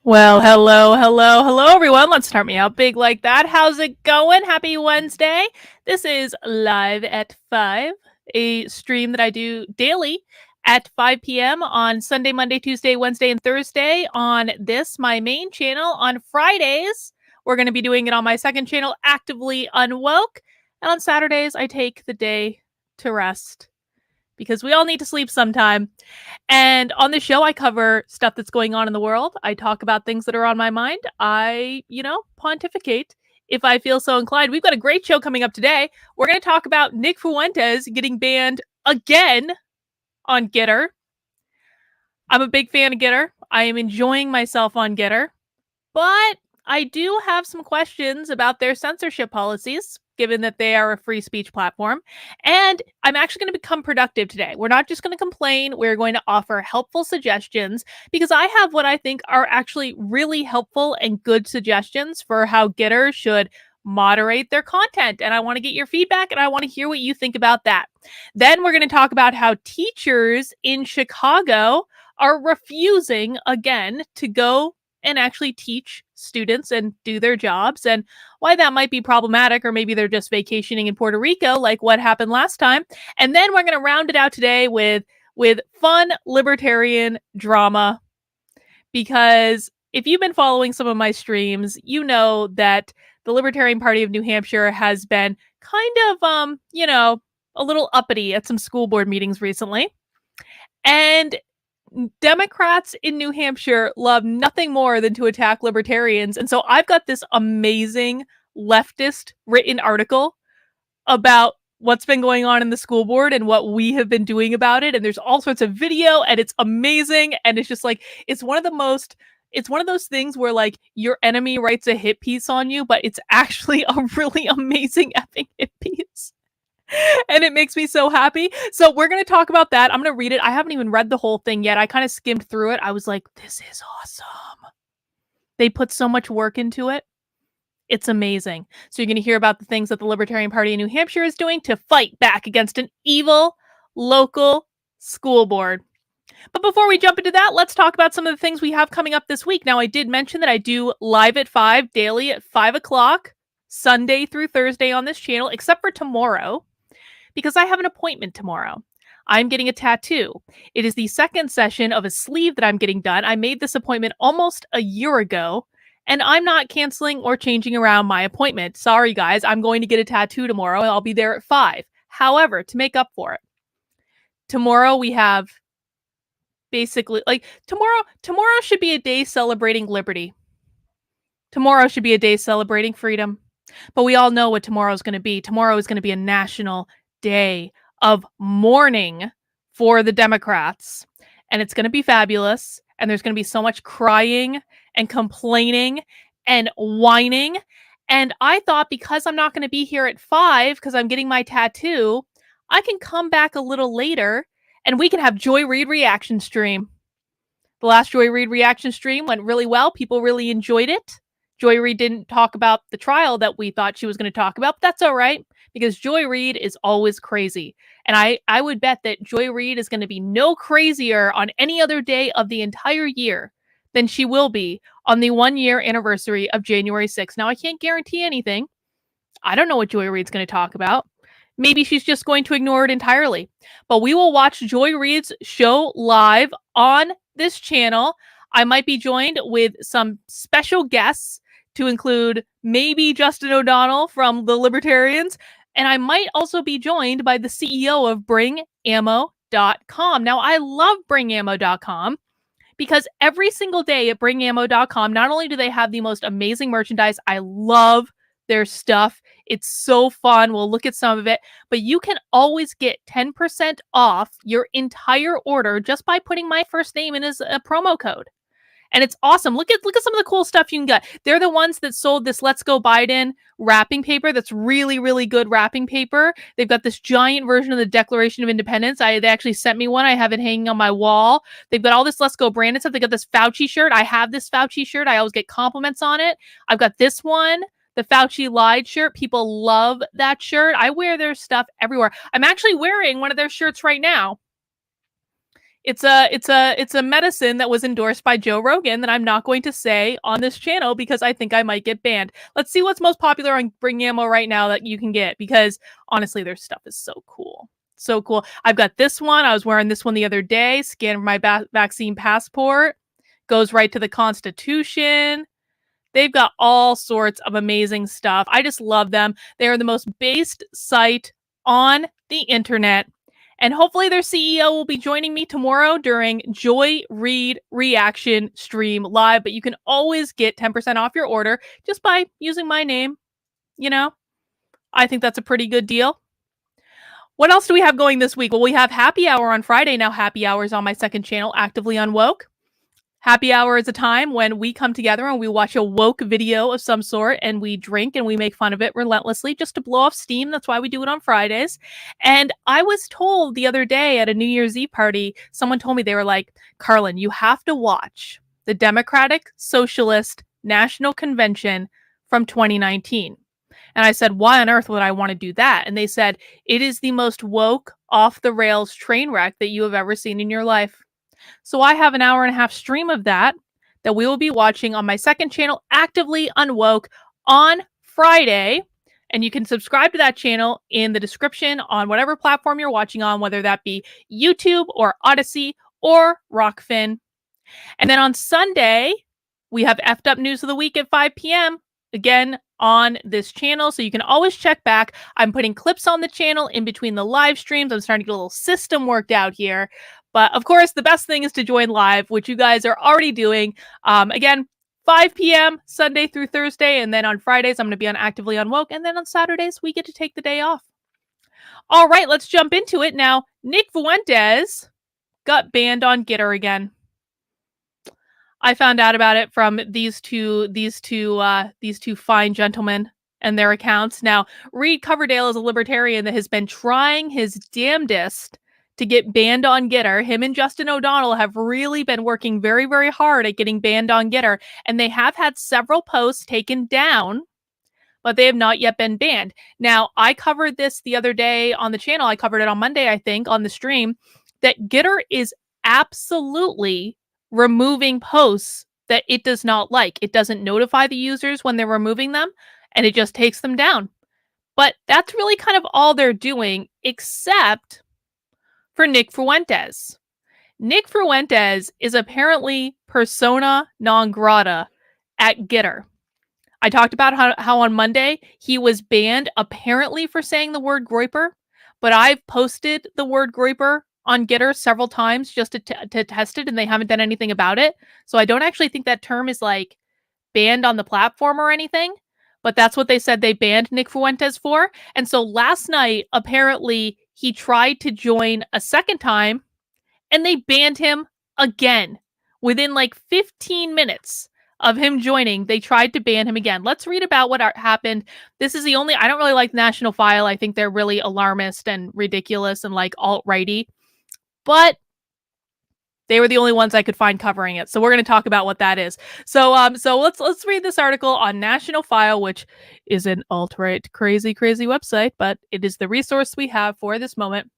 Well, hello, everyone. Let's start me out big like that. How's it going? Happy Wednesday. This is Live at 5, a stream that I do daily at 5 p.m. on Sunday, Monday, Tuesday, Wednesday, and Thursday on this, my main channel. On Fridays, we're going to be doing it on my second channel, Actively Unwoke. And on Saturdays, I take the day to rest because we all need to sleep sometime. And on the show, I cover stuff that's going on in the world. I talk about things that are on my mind. I, pontificate if I feel so inclined. We've got a great show coming up today. We're going to talk about Nick Fuentes getting banned again on Gettr. I'm a big fan of Gettr. I am enjoying myself on Gettr. But I do have some questions about their censorship policies, given that they are a free speech platform. And I'm actually going to become productive today. We're not just going to complain. We're going to offer helpful suggestions because I have what I think are actually really helpful and good suggestions for how Gettr should moderate their content. And I want to get your feedback and I want to hear what you think about that. Then we're going to talk about how teachers in Chicago are refusing again to go and actually teach students and do their jobs, and why that might be problematic, or maybe they're just vacationing in Puerto Rico like what happened last time. And then we're going to round it out today with fun libertarian drama, because if you've been following some of my streams, you know that the Libertarian Party of New Hampshire has been kind of a little uppity at some school board meetings recently. And Democrats in New Hampshire love nothing more than to attack libertarians. And so I've got this amazing leftist written article about what's been going on in the school board and what we have been doing about it. And there's all sorts of video and it's amazing. And it's just like, it's one of those things where like your enemy writes a hit piece on you, but it's actually a really amazing effing hit piece. And it makes me so happy. So we're going to talk about that. I'm going to read it. I haven't even read the whole thing yet. I kind of skimmed through it. I was like, this is awesome. They put so much work into it. It's amazing. So you're going to hear about the things that the Libertarian Party in New Hampshire is doing to fight back against an evil local school board. But before we jump into that, let's talk about some of the things we have coming up this week. Now, I did mention that I do Live at 5 daily at 5 o'clock, Sunday through Thursday on this channel, except for tomorrow, because I have an appointment tomorrow. I'm getting a tattoo. It is the second session of a sleeve that I'm getting done. I made this appointment almost a year ago, and I'm not canceling or changing around my appointment. Sorry, guys. I'm going to get a tattoo tomorrow, and I'll be there at 5. However, to make up for it, tomorrow we have basically, like, tomorrow should be a day celebrating liberty. Tomorrow should be a day celebrating freedom. But we all know what tomorrow is going to be. Tomorrow is going to be a national day of mourning for the Democrats. And it's going to be fabulous. And there's going to be so much crying and complaining and whining. And I thought, because I'm not going to be here at 5 because I'm getting my tattoo, I can come back a little later and we can have Joy Reid reaction stream. The last Joy Reid reaction stream went really well. People really enjoyed it. Joy Reid didn't talk about the trial that we thought she was going to talk about, but that's all right, because Joy Reid is always crazy. And I would bet that Joy Reid is going to be no crazier on any other day of the entire year than she will be on the 1-year anniversary of January 6th. Now, I can't guarantee anything. I don't know what Joy Reid's going to talk about. Maybe she's just going to ignore it entirely. But we will watch Joy Reid's show live on this channel. I might be joined with some special guests, to include maybe Justin O'Donnell from the Libertarians, and I might also be joined by the CEO of bringammo.com. Now, I love bringammo.com because every single day at bringammo.com, not only do they have the most amazing merchandise, I love their stuff. It's so fun. We'll look at some of it, but you can always get 10% off your entire order just by putting my first name in as a promo code. And it's awesome. Look at some of the cool stuff you can get. They're the ones that sold this Let's Go Biden wrapping paper that's really, really good wrapping paper. They've got this giant version of the Declaration of Independence. They actually sent me one. I have it hanging on my wall. They've got all this Let's Go Brandon stuff. They got this Fauci shirt. I have this Fauci shirt. I always get compliments on it. I've got this one, the Fauci Lied shirt. People love that shirt. I wear their stuff everywhere. I'm actually wearing one of their shirts right now. It's a medicine that was endorsed by Joe Rogan that I'm not going to say on this channel because I think I might get banned. Let's see what's most popular on Bring Ammo right now that you can get, because honestly, their stuff is so cool. So cool. I've got this one. I was wearing this one the other day. Scan my vaccine passport. Goes right to the Constitution. They've got all sorts of amazing stuff. I just love them. They are the most based site on the internet. And hopefully their CEO will be joining me tomorrow during Joy Reid Reaction Stream Live. But you can always get 10% off your order just by using my name. You know, I think that's a pretty good deal. What else do we have going this week? Well, we have Happy Hour on Friday. Now, Happy Hour is on my second channel, Actively Unwoke. Happy Hour is a time when we come together and we watch a woke video of some sort and we drink and we make fun of it relentlessly just to blow off steam. That's why we do it on Fridays. And I was told the other day at a New Year's Eve party, someone told me, they were like, Carlin, you have to watch the Democratic Socialist National Convention from 2019. And I said, why on earth would I want to do that? And they said, it is the most woke, off the rails train wreck that you have ever seen in your life. So I have an hour and a half stream of that we will be watching on my second channel, Actively Unwoke, on Friday. And you can subscribe to that channel in the description on whatever platform you're watching on, whether that be YouTube or Odyssey or Rockfin. And then on Sunday, we have F'd Up News of the Week at 5 p.m. again on this channel. So you can always check back. I'm putting clips on the channel in between the live streams. I'm starting to get a little system worked out here. But of course, the best thing is to join live, which you guys are already doing. Again, 5 p.m. Sunday through Thursday. And then on Fridays, I'm going to be on Actively Unwoke. And then on Saturdays, we get to take the day off. All right, let's jump into it now. Nick Fuentes got banned on Gettr again. I found out about it from these two fine gentlemen and their accounts. Now, Reed Coverdale is a libertarian that has been trying his damnedest to get banned on Gettr. Him and Justin O'Donnell have really been working very, very hard at getting banned on Gettr, and they have had several posts taken down, but they have not yet been banned. Now, I covered this the other day on the channel. I covered it on Monday, I think, on the stream, that Gettr is absolutely removing posts that it does not like. It doesn't notify the users when they're removing them, and it just takes them down. But that's really kind of all they're doing, except for Nick Fuentes. Nick Fuentes is apparently persona non grata at Gettr. I talked about how on Monday he was banned apparently for saying the word groiper, but I've posted the word groiper on Gettr several times just to test it, and they haven't done anything about it. So I don't actually think that term is like banned on the platform or anything, but that's what they said they banned Nick Fuentes for. And so last night, apparently, he tried to join a second time, and they banned him again. Within like 15 minutes of him joining, they tried to ban him again. Let's read about what happened. This is the only, I don't really like National File. I think they're really alarmist and ridiculous and like alt-righty, but they were the only ones I could find covering it. So we're going to talk about what that is. So let's read this article on National File, which is an alt-right crazy website, but it is the resource we have for this moment.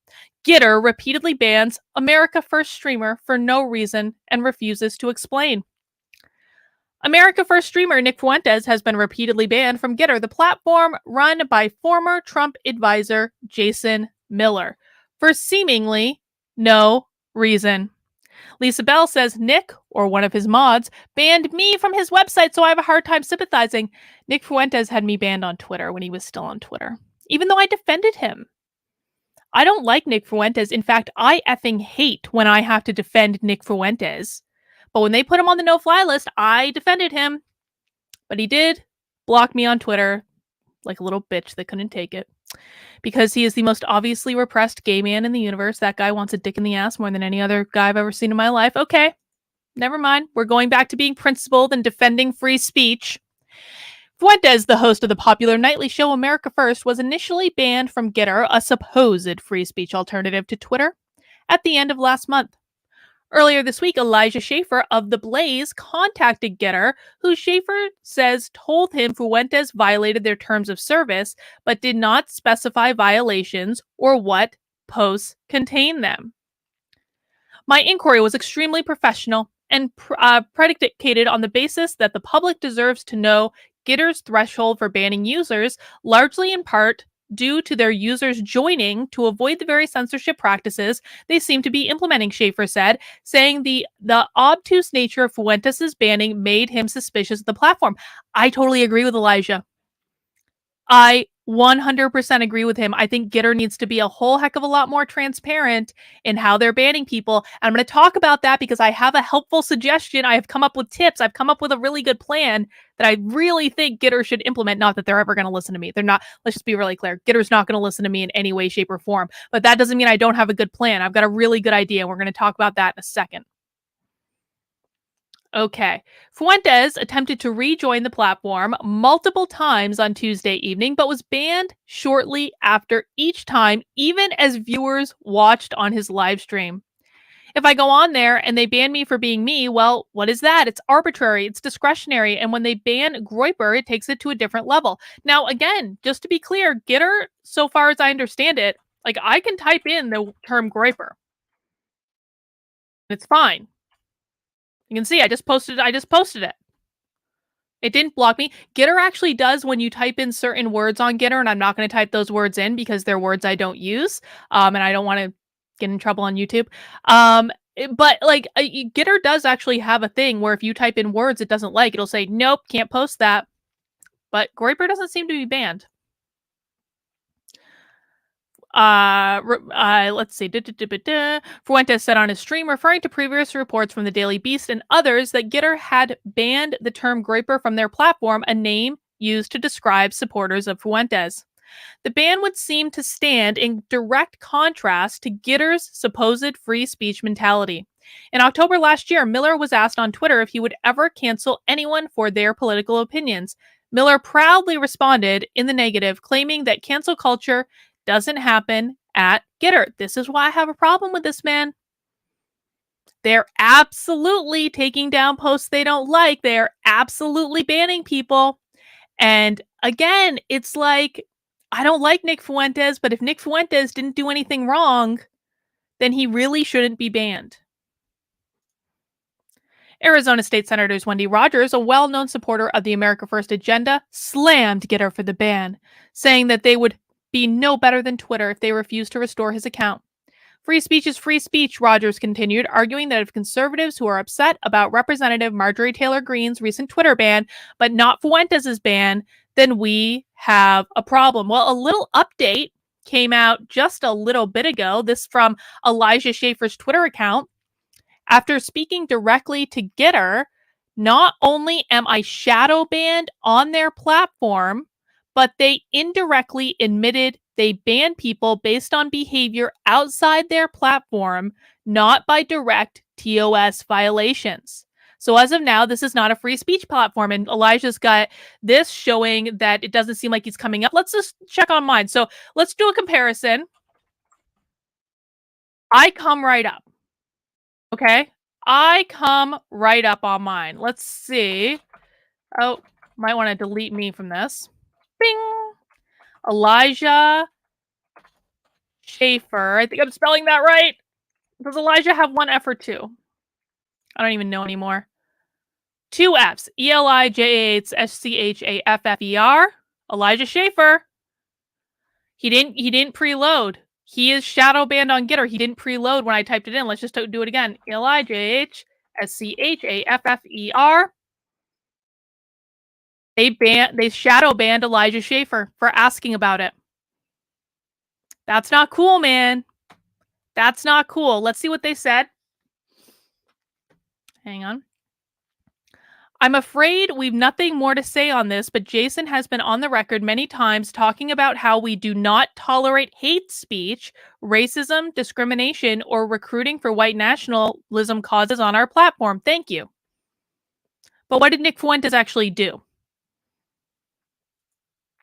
Gettr repeatedly bans America First streamer for no reason and refuses to explain. America First streamer Nick Fuentes has been repeatedly banned from Gettr, the platform run by former Trump advisor Jason Miller, for seemingly no reason. Lisa Bell says Nick, or one of his mods, banned me from his website, so I have a hard time sympathizing. Nick Fuentes had me banned on Twitter when he was still on Twitter, even though I defended him. I don't like Nick Fuentes. In fact, I effing hate when I have to defend Nick Fuentes. But when they put him on the no-fly list, I defended him. But he did block me on Twitter like a little bitch that couldn't take it. Because he is the most obviously repressed gay man in the universe. That guy wants a dick in the ass more than any other guy I've ever seen in my life. Okay, never mind. We're going back to being principled and defending free speech. Fuentes, the host of the popular nightly show America First, was initially banned from Gettr, a supposed free speech alternative to Twitter, at the end of last month. Earlier this week, Elijah Schaefer of The Blaze contacted Gettr, who Schaefer says told him Fuentes violated their terms of service, but did not specify violations or what posts contain them. My inquiry was extremely professional and predicated on the basis that the public deserves to know Gitter's threshold for banning users, largely in part due to their users joining to avoid the very censorship practices they seem to be implementing, Schaefer said, saying the obtuse nature of Fuentes' banning made him suspicious of the platform. I totally agree with Elijah. I 100% agree with him. I think Gettr needs to be a whole heck of a lot more transparent in how they're banning people. And I'm going to talk about that because I have a helpful suggestion. I have come up with tips. I've come up with a really good plan that I really think Gettr should implement. Not that they're ever going to listen to me. They're not. Let's just be really clear. Gitter's not going to listen to me in any way, shape, or form. But that doesn't mean I don't have a good plan. I've got a really good idea. We're going to talk about that in a second. Okay. Fuentes attempted to rejoin the platform multiple times on Tuesday evening, but was banned shortly after each time, even as viewers watched on his live stream. If I go on there and they ban me for being me, well, what is that? It's arbitrary, it's discretionary, and when they ban Groyper, it takes it to a different level. Now, again, just to be clear, Gettr, so far as I understand it, like I can type in the term Groyper. It's fine. You can see I just posted it. It didn't block me. Gettr actually does when you type in certain words on Gettr, and I'm not going to type those words in because they're words I don't use, and I don't want to get in trouble on YouTube. But like Gettr does actually have a thing where if you type in words it doesn't like, it'll say, nope, can't post that. But Groyper doesn't seem to be banned. Let's see. Fuentes said on his stream, referring to previous reports from the Daily Beast and others, that Gettr had banned the term Groyper from their platform, a name used to describe supporters of Fuentes. The ban would seem to stand in direct contrast to Gitter's supposed free speech mentality. In October last year, Miller was asked on Twitter if he would ever cancel anyone for their political opinions. Miller proudly responded in the negative, claiming that cancel culture doesn't happen at Gettr. This is why I have a problem with this, man. They're absolutely taking down posts they don't like. They're absolutely banning people. And again, it's like, I don't like Nick Fuentes, but if Nick Fuentes didn't do anything wrong, then he really shouldn't be banned. Arizona State Senators Wendy Rogers, a well-known supporter of the America First agenda, slammed Gettr for the ban, saying that they would be no better than Twitter if they refuse to restore his account. Free speech is free speech, Rogers continued, arguing that if conservatives who are upset about Representative Marjorie Taylor Greene's recent Twitter ban, but not Fuentes' ban, then we have a problem. Well, a little update came out just a little bit ago. This from Elijah Schaefer's Twitter account. After speaking directly to Gettr, not only am I shadow banned on their platform, but they indirectly admitted they ban people based on behavior outside their platform, not by direct TOS violations. So as of now, this is not a free speech platform, and Elijah's got this showing that it doesn't seem like he's coming up. Let's just check on mine. So let's do a comparison. I come right up. Okay? I come right up on mine. Let's see. Oh, might want to delete me from this. Bing! Elijah Schaefer. I think I'm spelling that right. Does Elijah have one F or two? I don't even know anymore. Two Fs. ELIJAHSCHAFFER. Elijah Schaefer. He didn't preload. He is shadow banned on Gettr. He didn't preload when I typed it in. Let's just do it again. ELIJAHSCHAFFER. They shadow banned Elijah Schaefer for asking about it. That's not cool, man. That's not cool. Let's see what they said. Hang on. I'm afraid we've nothing more to say on this, but Jason has been on the record many times talking about how we do not tolerate hate speech, racism, discrimination, or recruiting for white nationalism causes on our platform. Thank you. But what did Nick Fuentes actually do?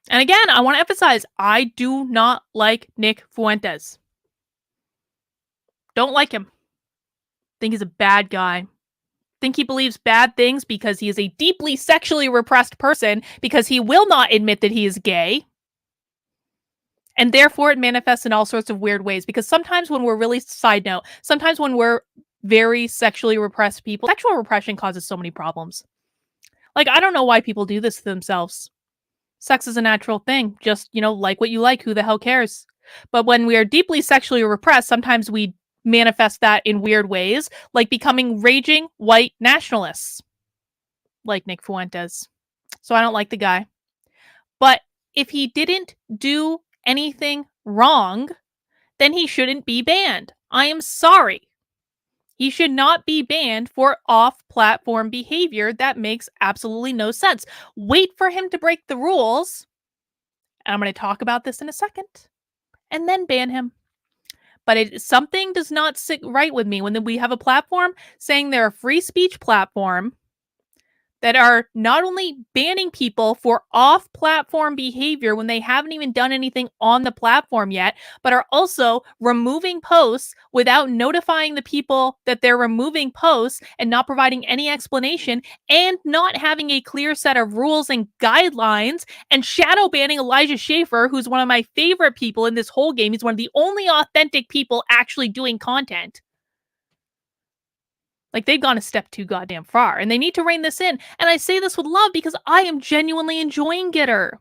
And again, I want to emphasize, I do not like Nick Fuentes. Don't like him. Think he's a bad guy. Think he believes bad things because he is a deeply sexually repressed person, because he will not admit that he is gay. And therefore it manifests in all sorts of weird ways, because sometimes when we're really, side note, sometimes when we're very sexually repressed people. Sexual repression causes so many problems. Like, I don't know why people do this to themselves. Sex is a natural thing. Just, like what you like. Who the hell cares? But when we are deeply sexually repressed, sometimes we manifest that in weird ways, like becoming raging white nationalists, like Nick Fuentes. So I don't like the guy. But if he didn't do anything wrong, then he shouldn't be banned. I am sorry. He should not be banned for off-platform behavior that makes absolutely no sense. Wait for him to break the rules. And I'm going to talk about this in a second. And then ban him. But something does not sit right with me when we have a platform saying they're a free speech platform that are not only banning people for off-platform behavior when they haven't even done anything on the platform yet, but are also removing posts without notifying the people that they're removing posts and not providing any explanation, and not having a clear set of rules and guidelines, and shadow banning Elijah Schaffer, who's one of my favorite people in this whole game. He's one of the only authentic people actually doing content. Like, they've gone a step too goddamn far, and they need to rein this in. And I say this with love because I am genuinely enjoying Gettr.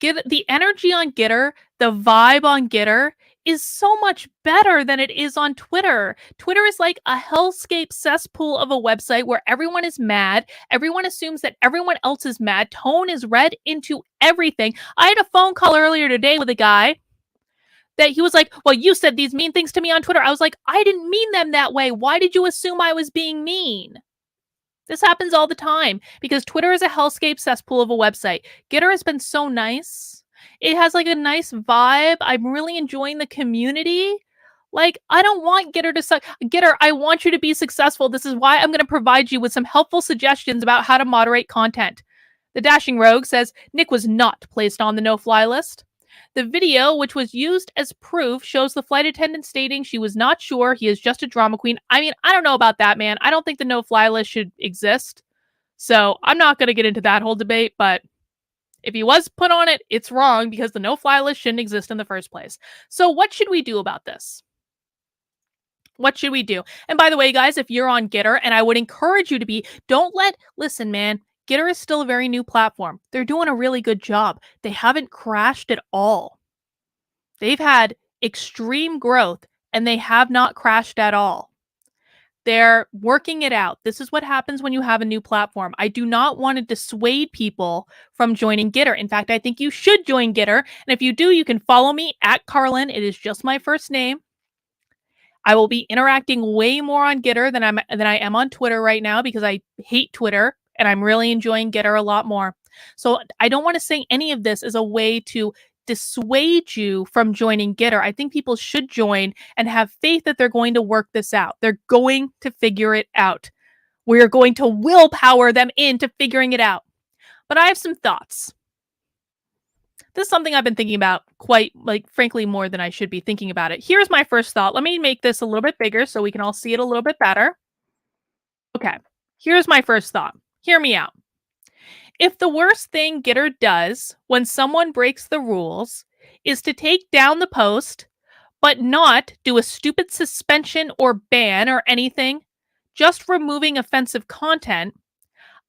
The energy on Gettr, the vibe on Gettr is so much better than it is on Twitter. Twitter is like a hellscape cesspool of a website where everyone is mad. Everyone assumes that everyone else is mad. Tone is read into everything. I had a phone call earlier today with a guy that he was like, well, you said these mean things to me on Twitter. I was like, I didn't mean them that way. Why did you assume I was being mean? This happens all the time because Twitter is a hellscape cesspool of a website. Gettr has been so nice. It has like a nice vibe. I'm really enjoying the community. Like, I don't want Gettr to suck. Gettr, I want you to be successful. This is why I'm going to provide you with some helpful suggestions about how to moderate content. The Dashing Rogue says, Nick was not placed on the no-fly list. The video, which was used as proof, shows the flight attendant stating she was not sure he is just a drama queen. I mean, I don't know about that, man. I don't think the no-fly list should exist. So I'm not going to get into that whole debate, but if he was put on it, it's wrong because the no-fly list shouldn't exist in the first place. So what should we do about this? What should we do? And by the way, guys, if you're on Gettr, and I would encourage you to be, listen, man, Gettr is still a very new platform. They're doing a really good job. They haven't crashed at all. They've had extreme growth, and they have not crashed at all. They're working it out. This is what happens when you have a new platform. I do not want to dissuade people from joining Gettr. In fact, I think you should join Gettr. And if you do, you can follow me at Carlin. It is just my first name. I will be interacting way more on Gettr than I am on Twitter right now because I hate Twitter. And I'm really enjoying Gettr a lot more. So I don't want to say any of this as a way to dissuade you from joining Gettr. I think people should join and have faith that they're going to work this out. They're going to figure it out. We're going to willpower them into figuring it out. But I have some thoughts. This is something I've been thinking about quite, frankly, more than I should be thinking about it. Here's my first thought. Let me make this a little bit bigger so we can all see it a little bit better. Okay, here's my first thought. Hear me out. If the worst thing Gettr does when someone breaks the rules is to take down the post, but not do a stupid suspension or ban or anything, just removing offensive content,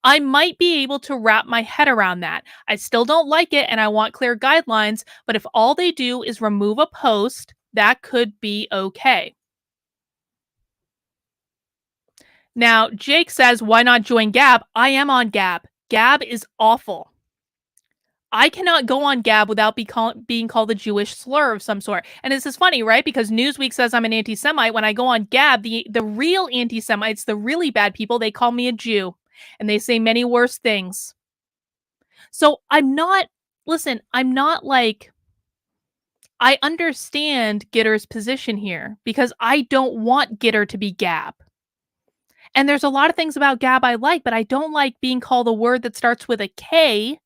I might be able to wrap my head around that. I still don't like it and I want clear guidelines, but if all they do is remove a post, that could be okay. Now, Jake says, why not join Gab? I am on Gab. Gab is awful. I cannot go on Gab without being called a Jewish slur of some sort. And this is funny, right? Because Newsweek says I'm an anti-Semite. When I go on Gab, the real anti-Semites, the really bad people, they call me a Jew. And they say many worse things. So I'm not like... I understand Gettr's position here because I don't want Gettr to be Gab. And there's a lot of things about Gab I like, but I don't like being called a word that starts with a K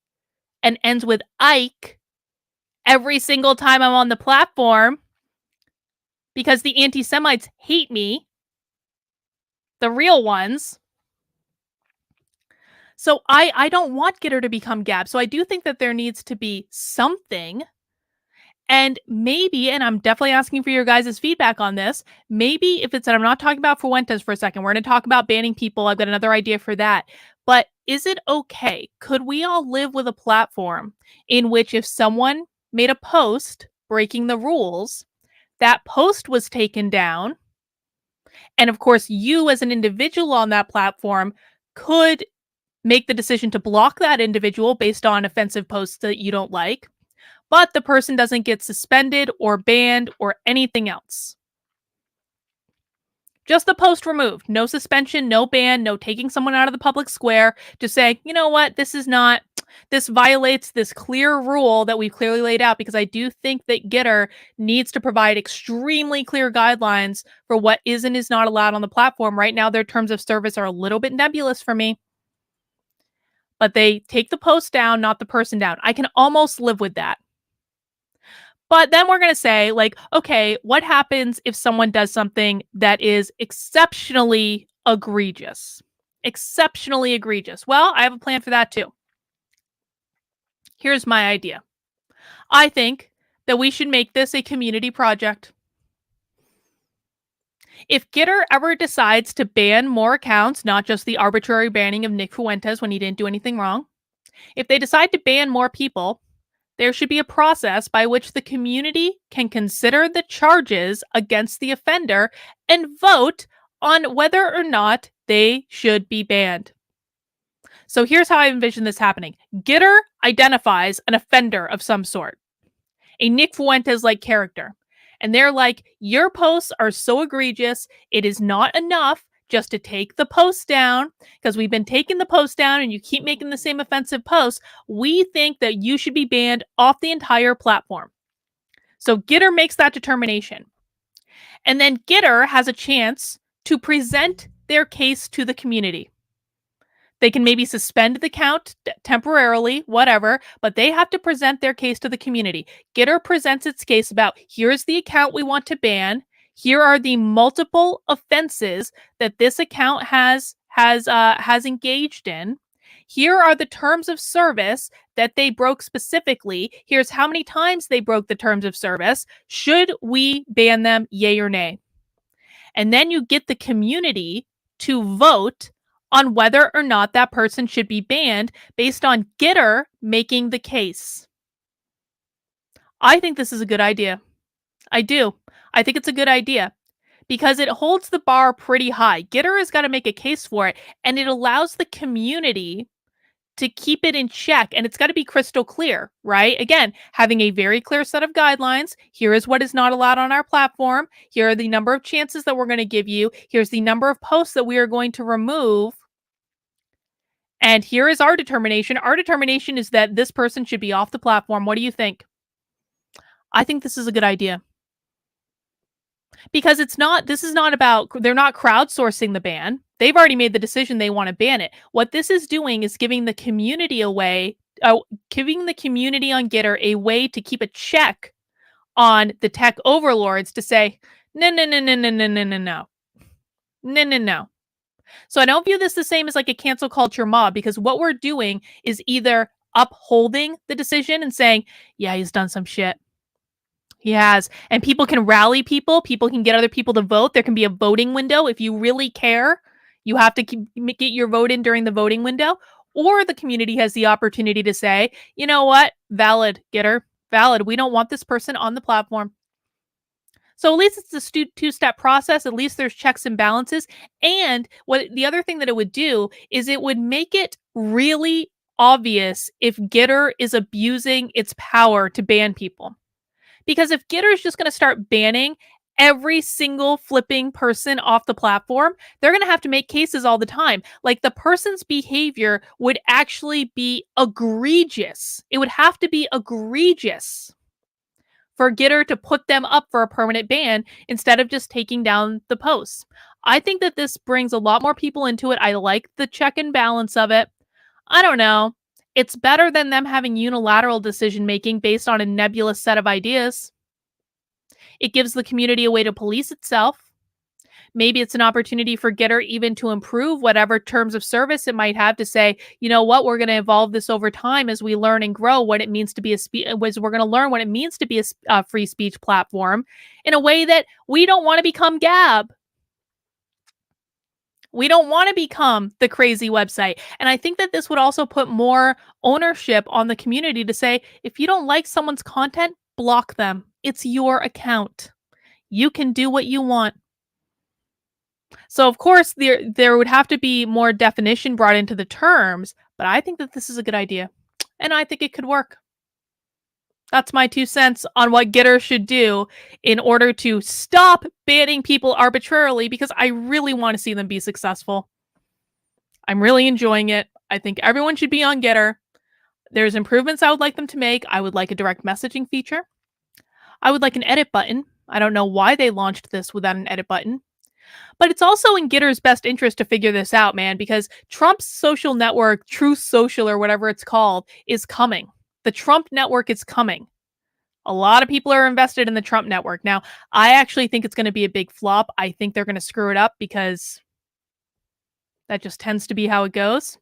and ends with Ike every single time I'm on the platform because the anti-Semites hate me. The real ones. So I don't want Gettr to become Gab. So I do think that there needs to be something. And maybe, and I'm definitely asking for your guys' feedback on this, maybe if it's, and I'm not talking about Fuentes for a second, we're going to talk about banning people. I've got another idea for that. But is it okay? Could we all live with a platform in which if someone made a post breaking the rules, that post was taken down? And of course, you as an individual on that platform could make the decision to block that individual based on offensive posts that you don't like, but the person doesn't get suspended or banned or anything else. Just the post removed. No suspension, no ban, no taking someone out of the public square. Just say, you know what, this violates this clear rule that we've clearly laid out, because I do think that Gettr needs to provide extremely clear guidelines for what is and is not allowed on the platform. Right now, their terms of service are a little bit nebulous for me, but they take the post down, not the person down. I can almost live with that. But then we're going to say, like, okay, what happens if someone does something that is exceptionally egregious? Exceptionally egregious. Well, I have a plan for that too. Here's my idea. I think that we should make this a community project. If Gettr ever decides to ban more accounts, not just the arbitrary banning of Nick Fuentes when he didn't do anything wrong, if they decide to ban more people, there should be a process by which the community can consider the charges against the offender and vote on whether or not they should be banned. So here's how I envision this happening. Gettr identifies an offender of some sort, a Nick Fuentes-like character. And they're like, your posts are so egregious, it is not enough just to take the post down, because we've been taking the post down and you keep making the same offensive posts. We think that you should be banned off the entire platform. So Gettr makes that determination. And then Gettr has a chance to present their case to the community. They can maybe suspend the account temporarily, whatever, but they have to present their case to the community. Gettr presents its case about, here's the account we want to ban. Here are the multiple offenses that this account has engaged in. Here are the terms of service that they broke specifically. Here's how many times they broke the terms of service. Should we ban them, yay or nay? And then you get the community to vote on whether or not that person should be banned based on Gettr making the case. I think this is a good idea. I do. I think it's a good idea because it holds the bar pretty high. Gettr has got to make a case for it, and it allows the community to keep it in check, and it's got to be crystal clear, right? Again, having a very clear set of guidelines. Here is what is not allowed on our platform. Here are the number of chances that we're going to give you. Here's the number of posts that we are going to remove. And here is our determination. Our determination is that this person should be off the platform. What do you think? I think this is a good idea. Because this is not about, they're not crowdsourcing the ban. They've already made the decision they want to ban it. What this is doing is giving the community giving the community on Gettr a way to keep a check on the tech overlords to say, no, no, no, no, no, no, no, no, no. No, no, no. So I don't view this the same as like a cancel culture mob, because what we're doing is either upholding the decision and saying, yeah, he's done some shit. He has. And people can rally people. People can get other people to vote. There can be a voting window. If you really care, you have to get your vote in during the voting window. Or the community has the opportunity to say, you know what? Valid, Gettr. Valid. We don't want this person on the platform. So at least it's a two-step process. At least there's checks and balances. And the other thing that it would do is it would make it really obvious if Gettr is abusing its power to ban people. Because if Gettr is just going to start banning every single flipping person off the platform, they're going to have to make cases all the time. Like, the person's behavior would actually be egregious. It would have to be egregious for Gettr to put them up for a permanent ban instead of just taking down the posts. I think that this brings a lot more people into it. I like the check and balance of it. I don't know. It's better than them having unilateral decision-making based on a nebulous set of ideas. It gives the community a way to police itself. Maybe it's an opportunity for Gettr even to improve whatever terms of service it might have to say, you know what, we're going to evolve this over time as we learn and grow what it means to be we're going to learn what it means to be a free speech platform in a way that we don't want to become Gab. We don't want to become the crazy website. And I think that this would also put more ownership on the community to say, if you don't like someone's content, block them. It's your account. You can do what you want. So of course there would have to be more definition brought into the terms, but I think that this is a good idea. And I think it could work. That's my 2 cents on what Gettr should do in order to stop banning people arbitrarily, because I really want to see them be successful. I'm really enjoying it. I think everyone should be on Gettr. There's improvements I would like them to make. I would like a direct messaging feature. I would like an edit button. I don't know why they launched this without an edit button. But it's also in Gettr's best interest to figure this out, man, because Trump's social network, Truth Social or whatever it's called, is coming. The Trump network is coming. A lot of people are invested in the Trump network. Now, I actually think it's going to be a big flop. I think they're going to screw it up because that just tends to be how it goes.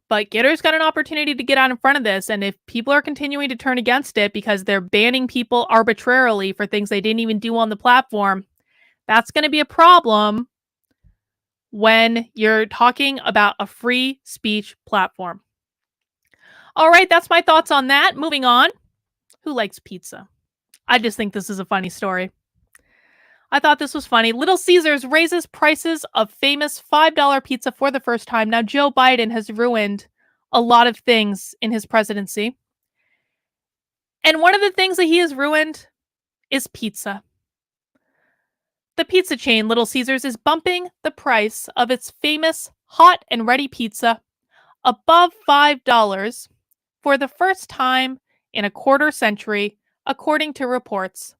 But Gettr's got an opportunity to get out in front of this, and if people are continuing to turn against it because they're banning people arbitrarily for things they didn't even do on the platform, that's going to be a problem when you're talking about a free speech platform. All right, that's my thoughts on that. Moving on. Who likes pizza? I just think this is a funny story. I thought this was funny. Little Caesars raises prices of famous $5 pizza for the first time. Now, Joe Biden has ruined a lot of things in his presidency. And one of the things that he has ruined is pizza. The pizza chain Little Caesars is bumping the price of its famous hot and ready pizza above $5 for the first time in a quarter century, according to reports.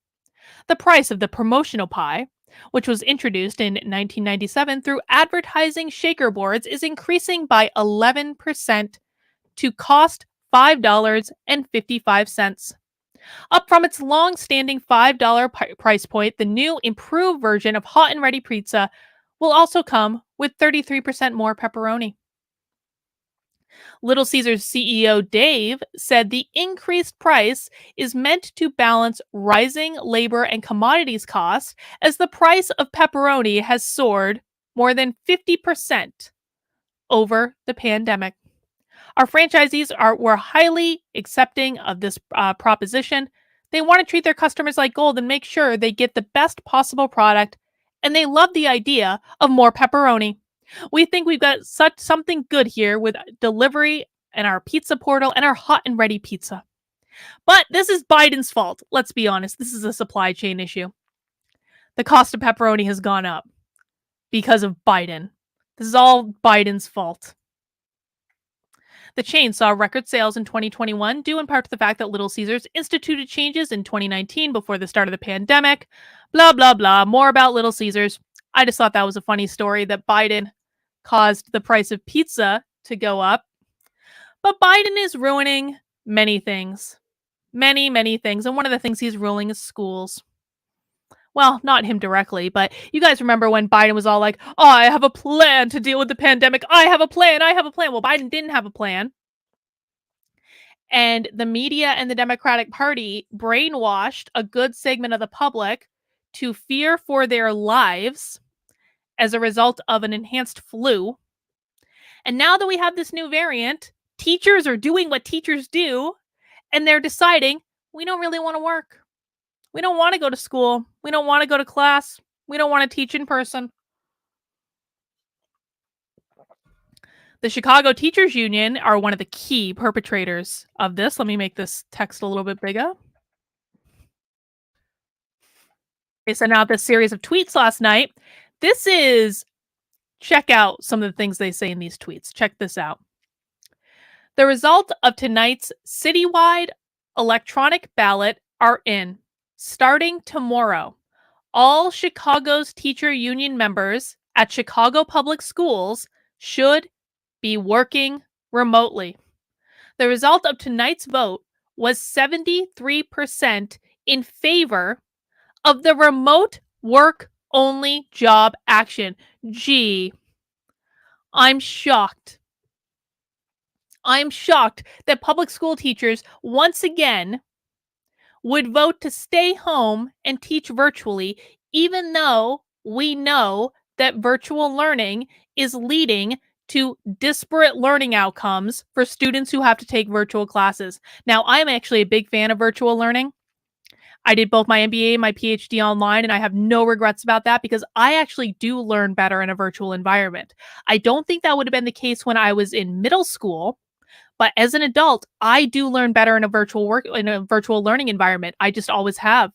The price of the promotional pie, which was introduced in 1997 through advertising shaker boards, is increasing by 11% to cost $5.55. Up from its long-standing $5 price point, the new improved version of hot and ready pizza will also come with 33% more pepperoni. Little Caesars CEO Dave said the increased price is meant to balance rising labor and commodities costs as the price of pepperoni has soared more than 50% over the pandemic. Our franchisees were highly accepting of this proposition. They want to treat their customers like gold and make sure they get the best possible product, and they love the idea of more pepperoni. We think we've got something good here with delivery and our pizza portal and our hot and ready pizza. But this is Biden's fault. Let's be honest. This is a supply chain issue. The cost of pepperoni has gone up because of Biden. This is all Biden's fault. The chain saw record sales in 2021, due in part to the fact that Little Caesars instituted changes in 2019 before the start of the pandemic. Blah, blah, blah. More about Little Caesars. I just thought that was a funny story that Biden caused the price of pizza to go up. But Biden is ruining many things. Many, many things. And one of the things he's ruining is schools. Well, not him directly, but you guys remember when Biden was all like, oh, I have a plan to deal with the pandemic. I have a plan. I have a plan. Well, Biden didn't have a plan. And the media and the Democratic Party brainwashed a good segment of the public to fear for their lives as a result of an enhanced flu. And now that we have this new variant, teachers are doing what teachers do, and they're deciding, we don't really want to work. We don't want to go to school. We don't want to go to class. We don't want to teach in person. The Chicago Teachers Union are one of the key perpetrators of this. Let me make this text a little bit bigger. They sent out this series of tweets last night. Check out some of the things they say in these tweets. Check this out. The result of tonight's citywide electronic ballot are in. Starting tomorrow, all Chicago's teacher union members at Chicago Public Schools should be working remotely. The result of tonight's vote was 73% in favor of the remote work only job action. Gee, I'm shocked. I'm shocked that public school teachers once again would vote to stay home and teach virtually, even though we know that virtual learning is leading to disparate learning outcomes for students who have to take virtual classes. Now, I'm actually a big fan of virtual learning. I did both my MBA and my PhD online, and I have no regrets about that because I actually do learn better in a virtual environment. I don't think that would have been the case when I was in middle school, but as an adult, I do learn better in a virtual learning environment. I just always have.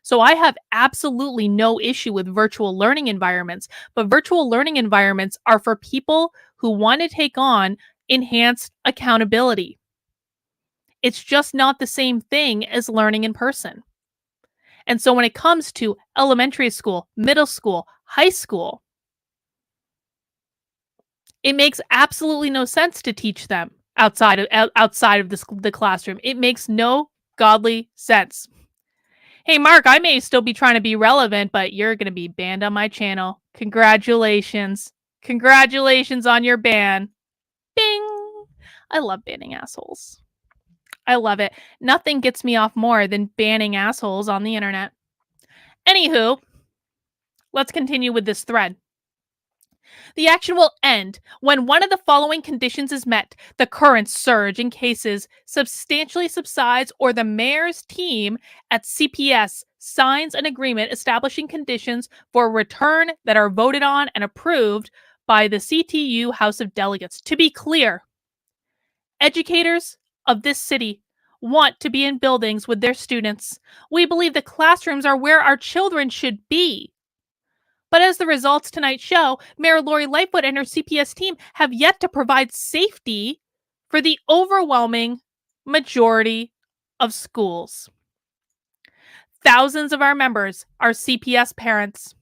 So I have absolutely no issue with virtual learning environments, but virtual learning environments are for people who want to take on enhanced accountability. It's just not the same thing as learning in person. And so when it comes to elementary school, middle school, high school, it makes absolutely no sense to teach them outside of the classroom. It makes no godly sense. Hey, Mark, I may still be trying to be relevant, but you're going to be banned on my channel. Congratulations. Congratulations on your ban. Bing. I love banning assholes. I love it. Nothing gets me off more than banning assholes on the internet. Anywho, let's continue with this thread. The action will end when one of the following conditions is met: the current surge in cases substantially subsides, or the mayor's team at CPS signs an agreement establishing conditions for return that are voted on and approved by the CTU House of Delegates. To be clear, educators of this city want to be in buildings with their students. We believe the classrooms are where our children should be. But as the results tonight show, Mayor Lori Lightfoot and her CPS team have yet to provide safety for the overwhelming majority of schools. Thousands of our members are CPS parents.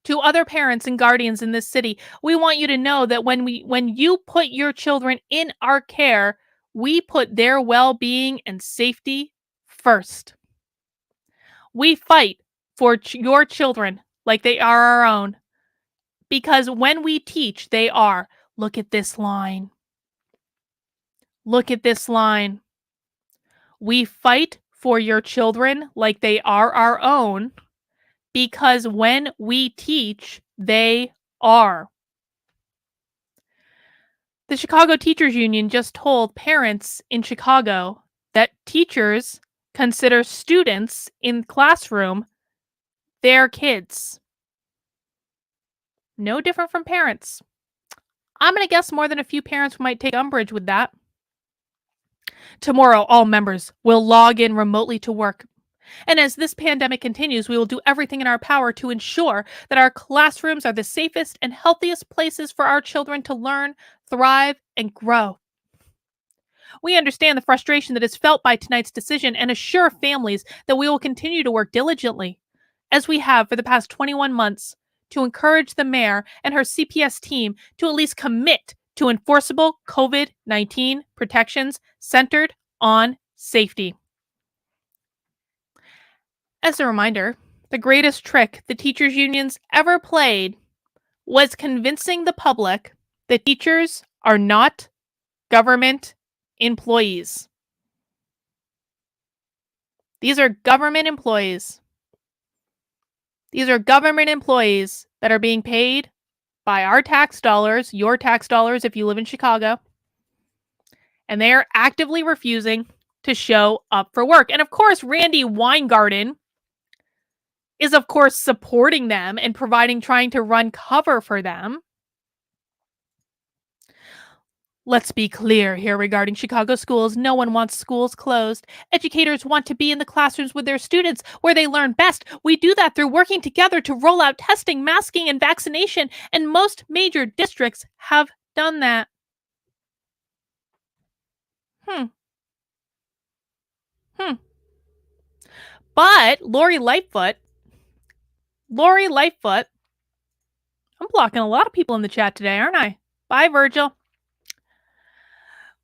To other parents and guardians in this city, we want you to know that when you put your children in our care, we put their well-being and safety first. We fight for your children like they are our own, because when we teach, they are. Look at this line. Look at this line. We fight for your children like they are our own, because when we teach, they are. The Chicago Teachers Union just told parents in Chicago that teachers consider students in classroom their kids. No different from parents. I'm going to guess more than a few parents might take umbrage with that. Tomorrow, all members will log in remotely to work. And as this pandemic continues, we will do everything in our power to ensure that our classrooms are the safest and healthiest places for our children to learn, thrive, and grow. We understand the frustration that is felt by tonight's decision and assure families that we will continue to work diligently, as we have for the past 21 months, to encourage the mayor and her CPS team to at least commit to enforceable COVID-19 protections centered on safety. As a reminder, the greatest trick the teachers' unions ever played was convincing the public that teachers are not government employees. These are government employees. These are government employees that are being paid by our tax dollars, your tax dollars if you live in Chicago, and they are actively refusing to show up for work. And of course, Randy Weingarten is, of course, supporting them and trying to run cover for them. Let's be clear here regarding Chicago schools. No one wants schools closed. Educators want to be in the classrooms with their students where they learn best. We do that through working together to roll out testing, masking, and vaccination, and most major districts have done that. But Lori Lightfoot, I'm blocking a lot of people in the chat today, aren't I? Bye, Virgil.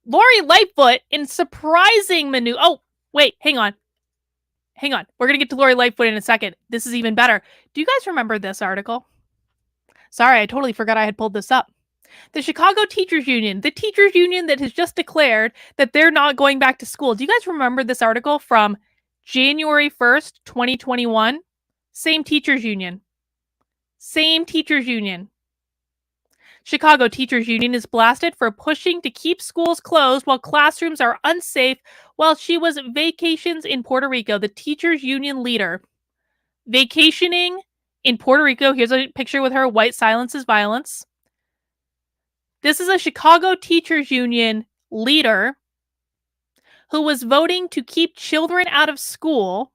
Lori Lightfoot, in surprising maneuver. Oh, wait, hang on. hang on. We're going to get to Lori Lightfoot in a second. This is even better. Do you guys remember this article? Sorry, I totally forgot I had pulled this up. The Chicago Teachers Union, the teachers union that has just declared that they're not going back to school. Do you guys remember this article from January 1st, 2021? Same teachers union. Same teachers union. Chicago Teachers Union is blasted for pushing to keep schools closed while classrooms are unsafe while she was vacations in Puerto Rico. The teachers union leader vacationing in Puerto Rico. Here's a picture with her. White silences violence. This is a Chicago Teachers Union leader who was voting to keep children out of school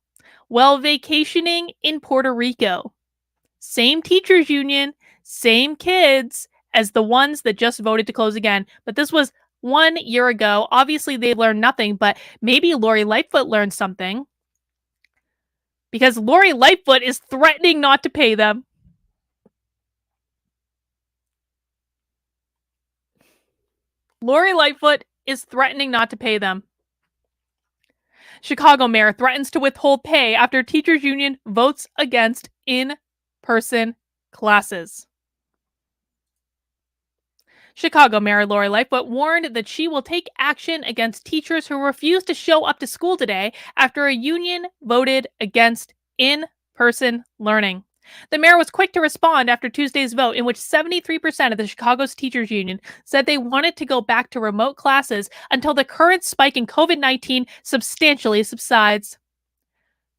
while vacationing in Puerto Rico. Same teachers union, same kids as the ones that just voted to close again. But this was 1 year ago. Obviously, they learned nothing, but maybe Lori Lightfoot learned something. Because Lori Lightfoot is threatening not to pay them. Lori Lightfoot is threatening not to pay them. Chicago mayor threatens to withhold pay after teachers union votes against in-person classes. Chicago Mayor Lori Lightfoot warned that she will take action against teachers who refuse to show up to school today after a union voted against in-person learning. The mayor was quick to respond after Tuesday's vote, in which 73% of the Chicago's teachers union said they wanted to go back to remote classes until the current spike in COVID-19 substantially subsides.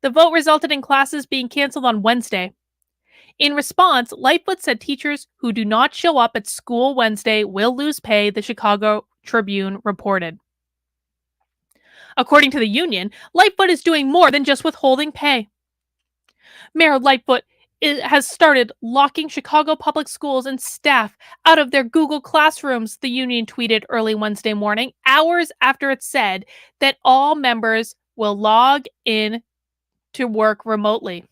The vote resulted in classes being canceled on Wednesday. In response, Lightfoot said teachers who do not show up at school Wednesday will lose pay, the Chicago Tribune reported. According to the union, Lightfoot is doing more than just withholding pay. Mayor Lightfoot has started locking Chicago public schools and staff out of their Google Classrooms, the union tweeted early Wednesday morning, hours after it said that all members will log in to work remotely.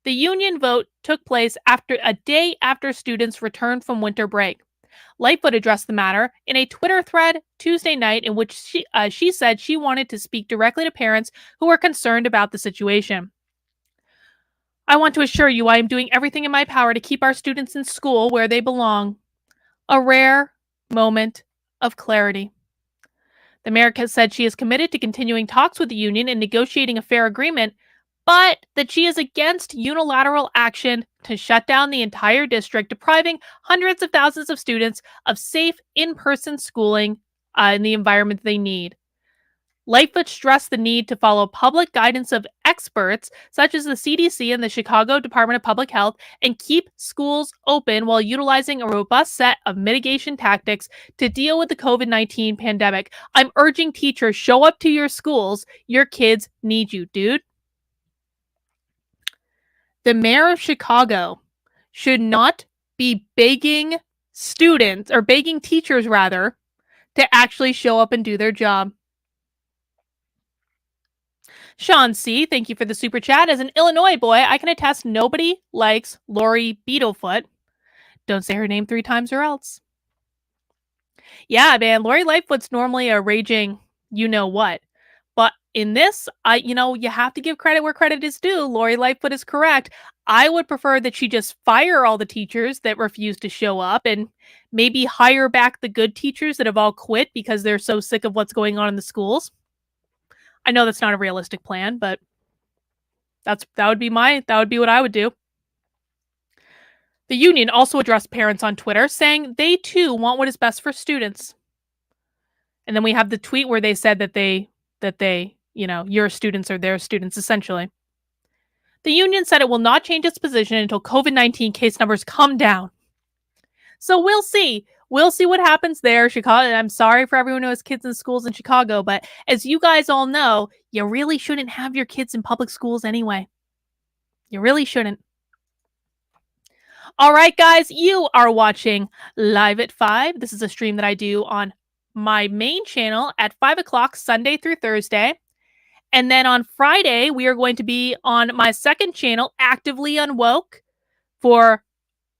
The union vote took place a day after students returned from winter break. Lightfoot addressed the matter in a Twitter thread Tuesday night in which she said she wanted to speak directly to parents who were concerned about the situation. I want to assure you I am doing everything in my power to keep our students in school where they belong. A rare moment of clarity. The mayor has said she is committed to continuing talks with the union and negotiating a fair agreement, but that she is against unilateral action to shut down the entire district, depriving hundreds of thousands of students of safe in-person schooling in the environment they need. Lightfoot stressed the need to follow public guidance of experts such as the CDC and the Chicago Department of Public Health and keep schools open while utilizing a robust set of mitigation tactics to deal with the COVID-19 pandemic. I'm urging teachers, show up to your schools. Your kids need you, dude. The mayor of Chicago should not be begging teachers rather, to actually show up and do their job. Sean C., thank you for the super chat. As an Illinois boy, I can attest nobody likes Lori Beetlefoot. Don't say her name 3 times or else. Yeah, man, Lori Lightfoot's normally a raging you-know-what. But in this, you have to give credit where credit is due. Lori Lightfoot is correct. I would prefer that she just fire all the teachers that refuse to show up and maybe hire back the good teachers that have all quit because they're so sick of what's going on in the schools. I know that's not a realistic plan, but that would be what I would do. The union also addressed parents on Twitter, saying they too want what is best for students. And then we have the tweet where they said that your students are their students, essentially. The union said it will not change its position until COVID-19 case numbers come down. So we'll see. We'll see what happens there. Chicago. I'm sorry for everyone who has kids in schools in Chicago, but as you guys all know, you really shouldn't have your kids in public schools anyway. You really shouldn't. All right, guys, you are watching Live at 5. This is a stream that I do on my main channel at 5 o'clock Sunday through Thursday. And then on Friday, we are going to be on my second channel, Actively Unwoke, for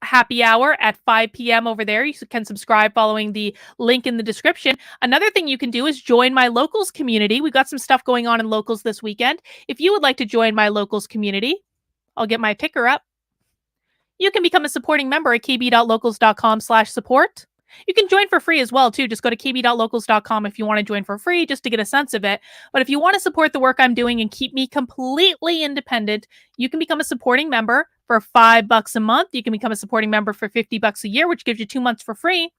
happy hour at 5 p.m. over there. You can subscribe following the link in the description. Another thing you can do is join my locals community. We've got some stuff going on in locals this weekend. If you would like to join my locals community, I'll get my ticker up. You can become a supporting member at kb.locals.com/support. You can join for free as well, too. Just go to kb.locals.com if you want to join for free, just to get a sense of it. But if you want to support the work I'm doing and keep me completely independent, you can become a supporting member for $5 a month. You can become a supporting member for $50 a year, which gives you 2 months for free.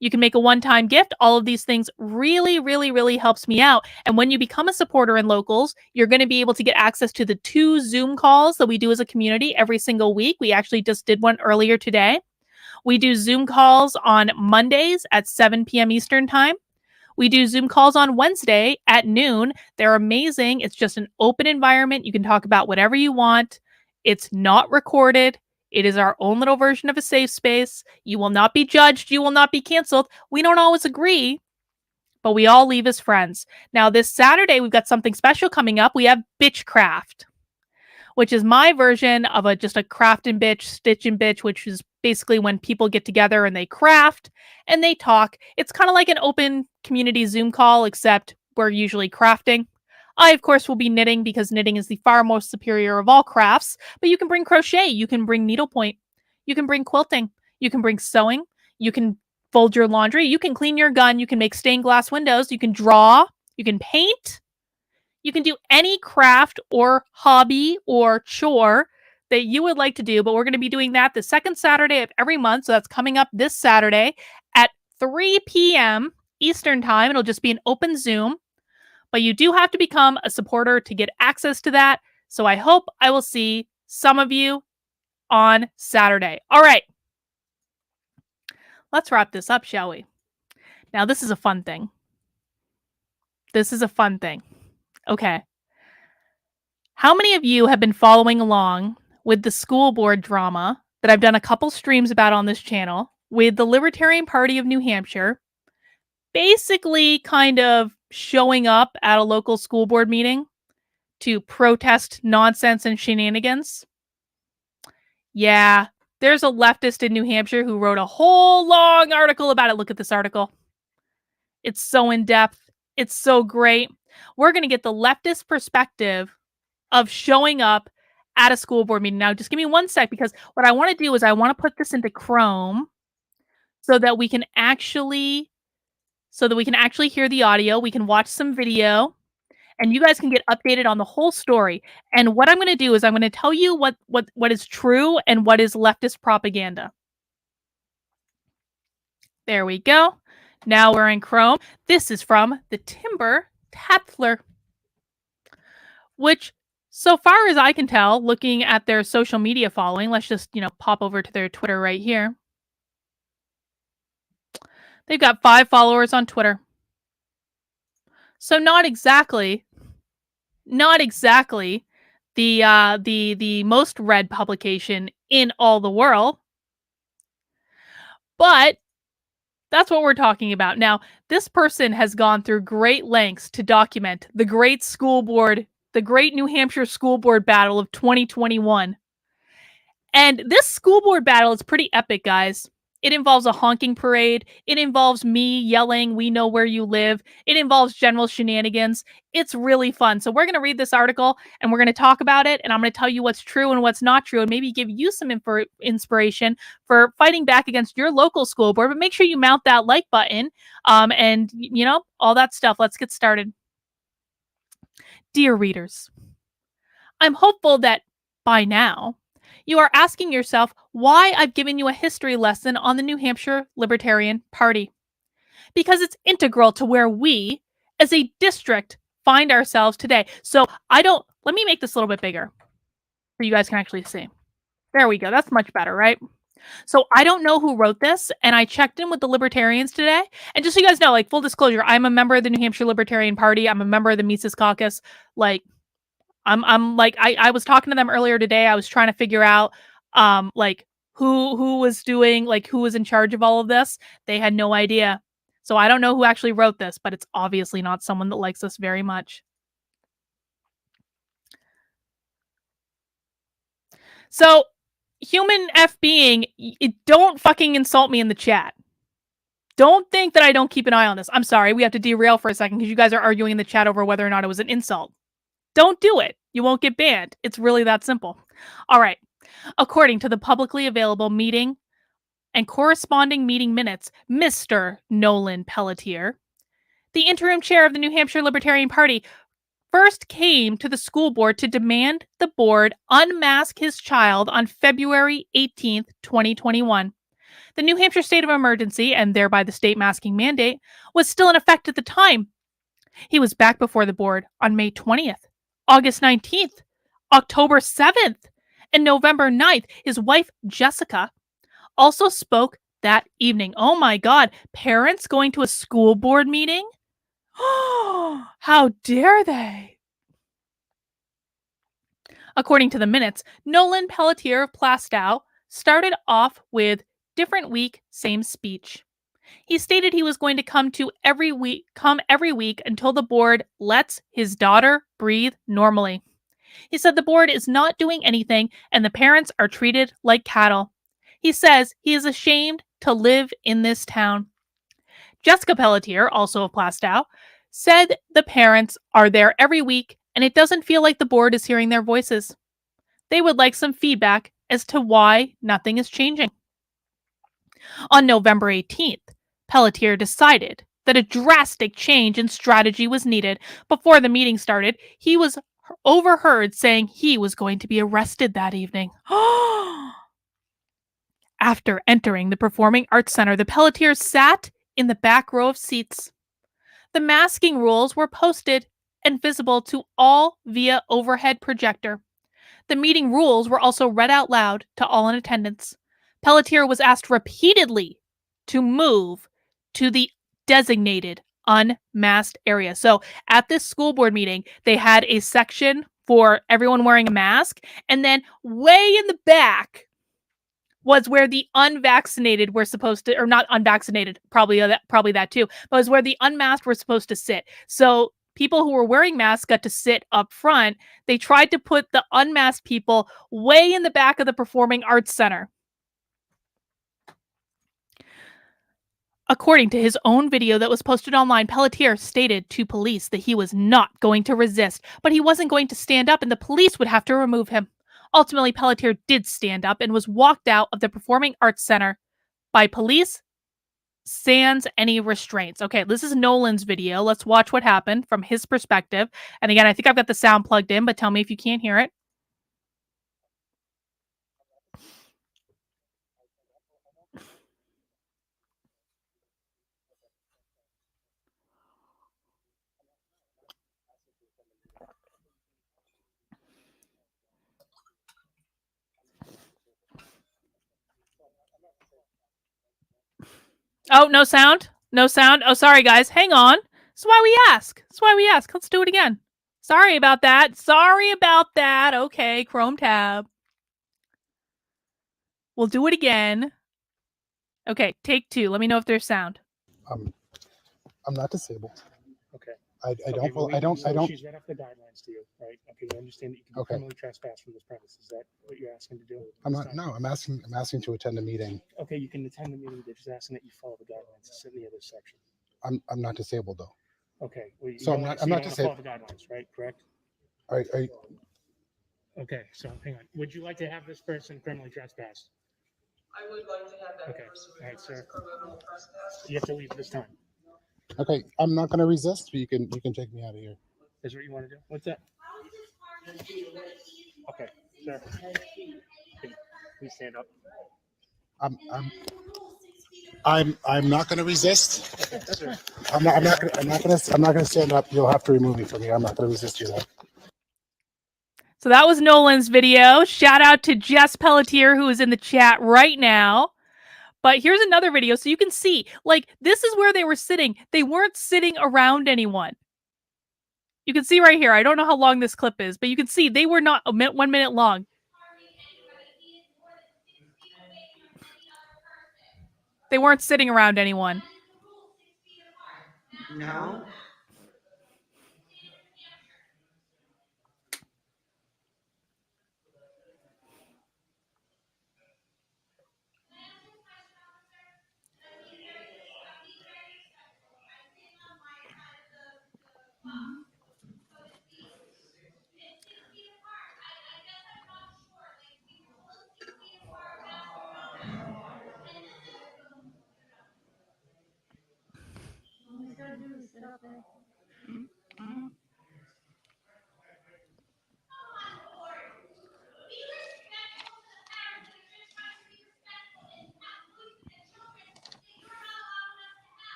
You can make a one-time gift. All of these things really, really, really helps me out. And when you become a supporter in locals, you're going to be able to get access to the 2 Zoom calls that we do as a community every single week. We actually just did one earlier today. We do Zoom calls on Mondays at 7 p.m. Eastern time. We do Zoom calls on Wednesday at noon. They're amazing. It's just an open environment. You can talk about whatever you want. It's not recorded. It is our own little version of a safe space. You will not be judged. You will not be canceled. We don't always agree, but we all leave as friends. Now, this Saturday, we've got something special coming up. We have Bitchcraft, which is my version of just a craft and bitch, stitch and bitch, which is basically when people get together and they craft and they talk. It's kind of like an open community Zoom call, except we're usually crafting. I, of course, will be knitting because knitting is the far most superior of all crafts, but you can bring crochet, you can bring needlepoint, you can bring quilting, you can bring sewing, you can fold your laundry, you can clean your gun, you can make stained glass windows, you can draw, you can paint, you can do any craft or hobby or chore that you would like to do, but we're going to be doing that the second Saturday of every month, so that's coming up this Saturday at 3 p.m. Eastern time. It'll just be an open Zoom. But you do have to become a supporter to get access to that. So I hope I will see some of you on Saturday. All right. Let's wrap this up, shall we? Now, this is a fun thing. This is a fun thing. Okay. How many of you have been following along with the school board drama that I've done a couple streams about on this channel with the Libertarian Party of New Hampshire basically kind of showing up at a local school board meeting to protest nonsense and shenanigans? Yeah, there's a leftist in New Hampshire who wrote a whole long article about it. Look at this article. It's so in-depth. It's so great. We're going to get the leftist perspective of showing up at a school board meeting. Now, just give me one sec, because what I want to do is I want to put this into Chrome so that we can actually hear the audio. We can watch some video, and you guys can get updated on the whole story. And what I'm going to do is I'm going to tell you what is true and what is leftist propaganda. There we go. Now we're in Chrome. This is from the Timber Tatler, which, so far as I can tell, looking at their social media following, let's just, pop over to their Twitter right here. They've got 5 followers on Twitter. So not exactly the most read publication in all the world. But that's what we're talking about. Now, this person has gone through great lengths to document the great New Hampshire school board battle of 2021. And this school board battle is pretty epic, guys. It involves a honking parade. It involves me yelling, "We know where you live." It involves general shenanigans. It's really fun. So we're going to read this article and we're going to talk about it. And I'm going to tell you what's true and what's not true, and maybe give you some inspiration for fighting back against your local school board. But make sure you mount that like button and, all that stuff. Let's get started. Dear readers, I'm hopeful that by now you are asking yourself why I've given you a history lesson on the New Hampshire Libertarian Party. Because it's integral to where we, as a district, find ourselves today. So let me make this a little bit bigger so you guys can actually see. There we go. That's much better, right? So I don't know who wrote this, and I checked in with the Libertarians today. And just so you guys know, full disclosure, I'm a member of the New Hampshire Libertarian Party. I'm a member of the Mises Caucus. I was talking to them earlier today. I was trying to figure out who was doing, who was in charge of all of this. They had no idea. So I don't know who actually wrote this, but it's obviously not someone that likes us very much. So human F being, don't fucking insult me in the chat. Don't think that I don't keep an eye on this. I'm sorry, we have to derail for a second because you guys are arguing in the chat over whether or not it was an insult. Don't do it. You won't get banned. It's really that simple. All right. According to the publicly available meeting and corresponding meeting minutes, Mr. Nolan Pelletier, the interim chair of the New Hampshire Libertarian Party, first came to the school board to demand the board unmask his child on February 18th, 2021. The New Hampshire state of emergency, and thereby the state masking mandate, was still in effect at the time. He was back before the board on May 20th, August 19th, October 7th, and November 9th. His wife, Jessica, also spoke that evening. Oh my God, parents going to a school board meeting? How dare they? According to the minutes, Nolan Pelletier of Plastow started off with different week, same speech. He stated he was going to come every week until the board lets his daughter breathe normally. He said the board is not doing anything and the parents are treated like cattle. He says he is ashamed to live in this town. Jessica Pelletier, also of Plastow, said the parents are there every week and it doesn't feel like the board is hearing their voices. They would like some feedback as to why nothing is changing. On November 18th, Pelletier decided that a drastic change in strategy was needed. Before the meeting started, he was overheard saying he was going to be arrested that evening. After entering the Performing Arts Center, the Pelletiers sat in the back row of seats. The masking rules were posted and visible to all via overhead projector. The meeting rules were also read out loud to all in attendance. Pelletier was asked repeatedly to move to the designated unmasked area. So at this school board meeting, they had a section for everyone wearing a mask, and then way in the back was where the unvaccinated were supposed to, or not unvaccinated, probably that too, but was where the unmasked were supposed to sit. So people who were wearing masks got to sit up front. They tried to put the unmasked people way in the back of the Performing Arts Center. According to his own video that was posted online, Pelletier stated to police that he was not going to resist, but he wasn't going to stand up and the police would have to remove him. Ultimately, Pelletier did stand up and was walked out of the Performing Arts Center by police sans any restraints. Okay, this is Nolan's video. Let's watch what happened from his perspective. And again, I think I've got the sound plugged in, but tell me if you can't hear it. Oh, no sound? No sound? Oh, sorry, guys. Hang on. That's why we ask. That's why we ask. Let's do it again. Sorry about that. Sorry about that. Okay, Chrome tab. We'll do it again. Okay, take two. Let me know if there's sound. I'm not disabled. Okay. I don't. She's read off the guidelines to you, right? Okay, you understand that you can criminally trespass from this premise. Is that what you're asking to do? I'm not. No, I'm asking to attend a meeting. Okay, you can attend the meeting. They're just asking that you follow the guidelines. It's in the other section. I'm not disabled though. Okay. Well, so I'm not disabled. Follow the guidelines, right? Correct. All right. Okay. So hang on. Would you like to have this person criminally trespassed? I would like to have that person All right, sir. criminal trespass. You have to leave this time. Okay, I'm not going to resist. But you can take me out of here. Is what you want to do? What's that? Okay, sir. Please stand up. I'm not going to resist. Okay, sir. I'm not going to stand up. You'll have to remove me from here. I'm not going to resist you though. So that was Nolan's video. Shout out to Jess Pelletier, who is in the chat right now. But here's another video so you can see, like, this is where they were sitting. They weren't sitting around anyone. You can see right here. I don't know how long this clip is, but you can see they were not 1 minute long. They weren't sitting around anyone. No.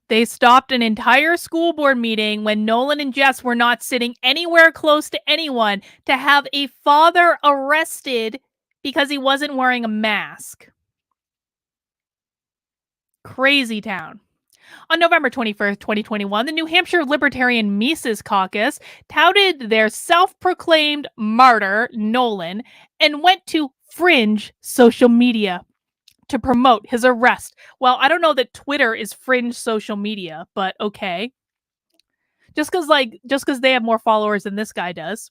They stopped an entire school board meeting when Nolan and Jess were not sitting anywhere close to anyone to have a father arrested because he wasn't wearing a mask. Crazy town. On November 21st, 2021, the New Hampshire Libertarian Mises Caucus touted their self-proclaimed martyr, Nolan, and went to fringe social media to promote his arrest. Well, I don't know that Twitter is fringe social media, but okay. Just because they have more followers than this guy does.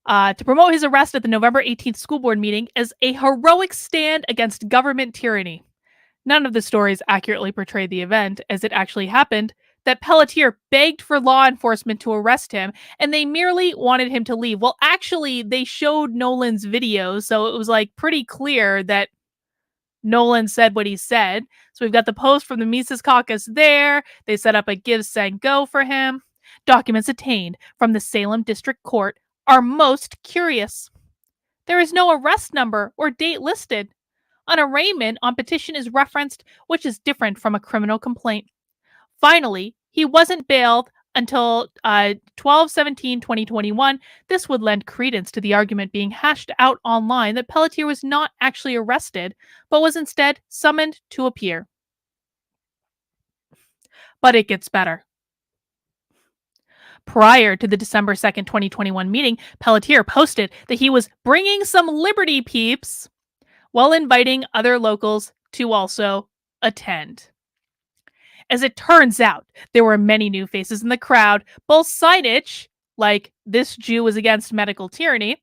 To promote his arrest at the November 18th school board meeting as a heroic stand against government tyranny. None of the stories accurately portray the event as it actually happened, that Pelletier begged for law enforcement to arrest him, and they merely wanted him to leave. Well, actually, they showed Nolan's videos, so it was like pretty clear that Nolan said what he said. So we've got the post from the Mises Caucus there. They set up a give, send, go for him. Documents obtained from the Salem District Court are most curious. There is no arrest number or date listed. An arraignment on petition is referenced, which is different from a criminal complaint. Finally, he wasn't bailed until 12/17/2021. This would lend credence to the argument being hashed out online that Pelletier was not actually arrested, but was instead summoned to appear. But it gets better. Prior to the December 2nd, 2021 meeting, Pelletier posted that he was bringing some Liberty peeps while inviting other locals to also attend. As it turns out, there were many new faces in the crowd, both signage, like "This Jew is against medical tyranny,"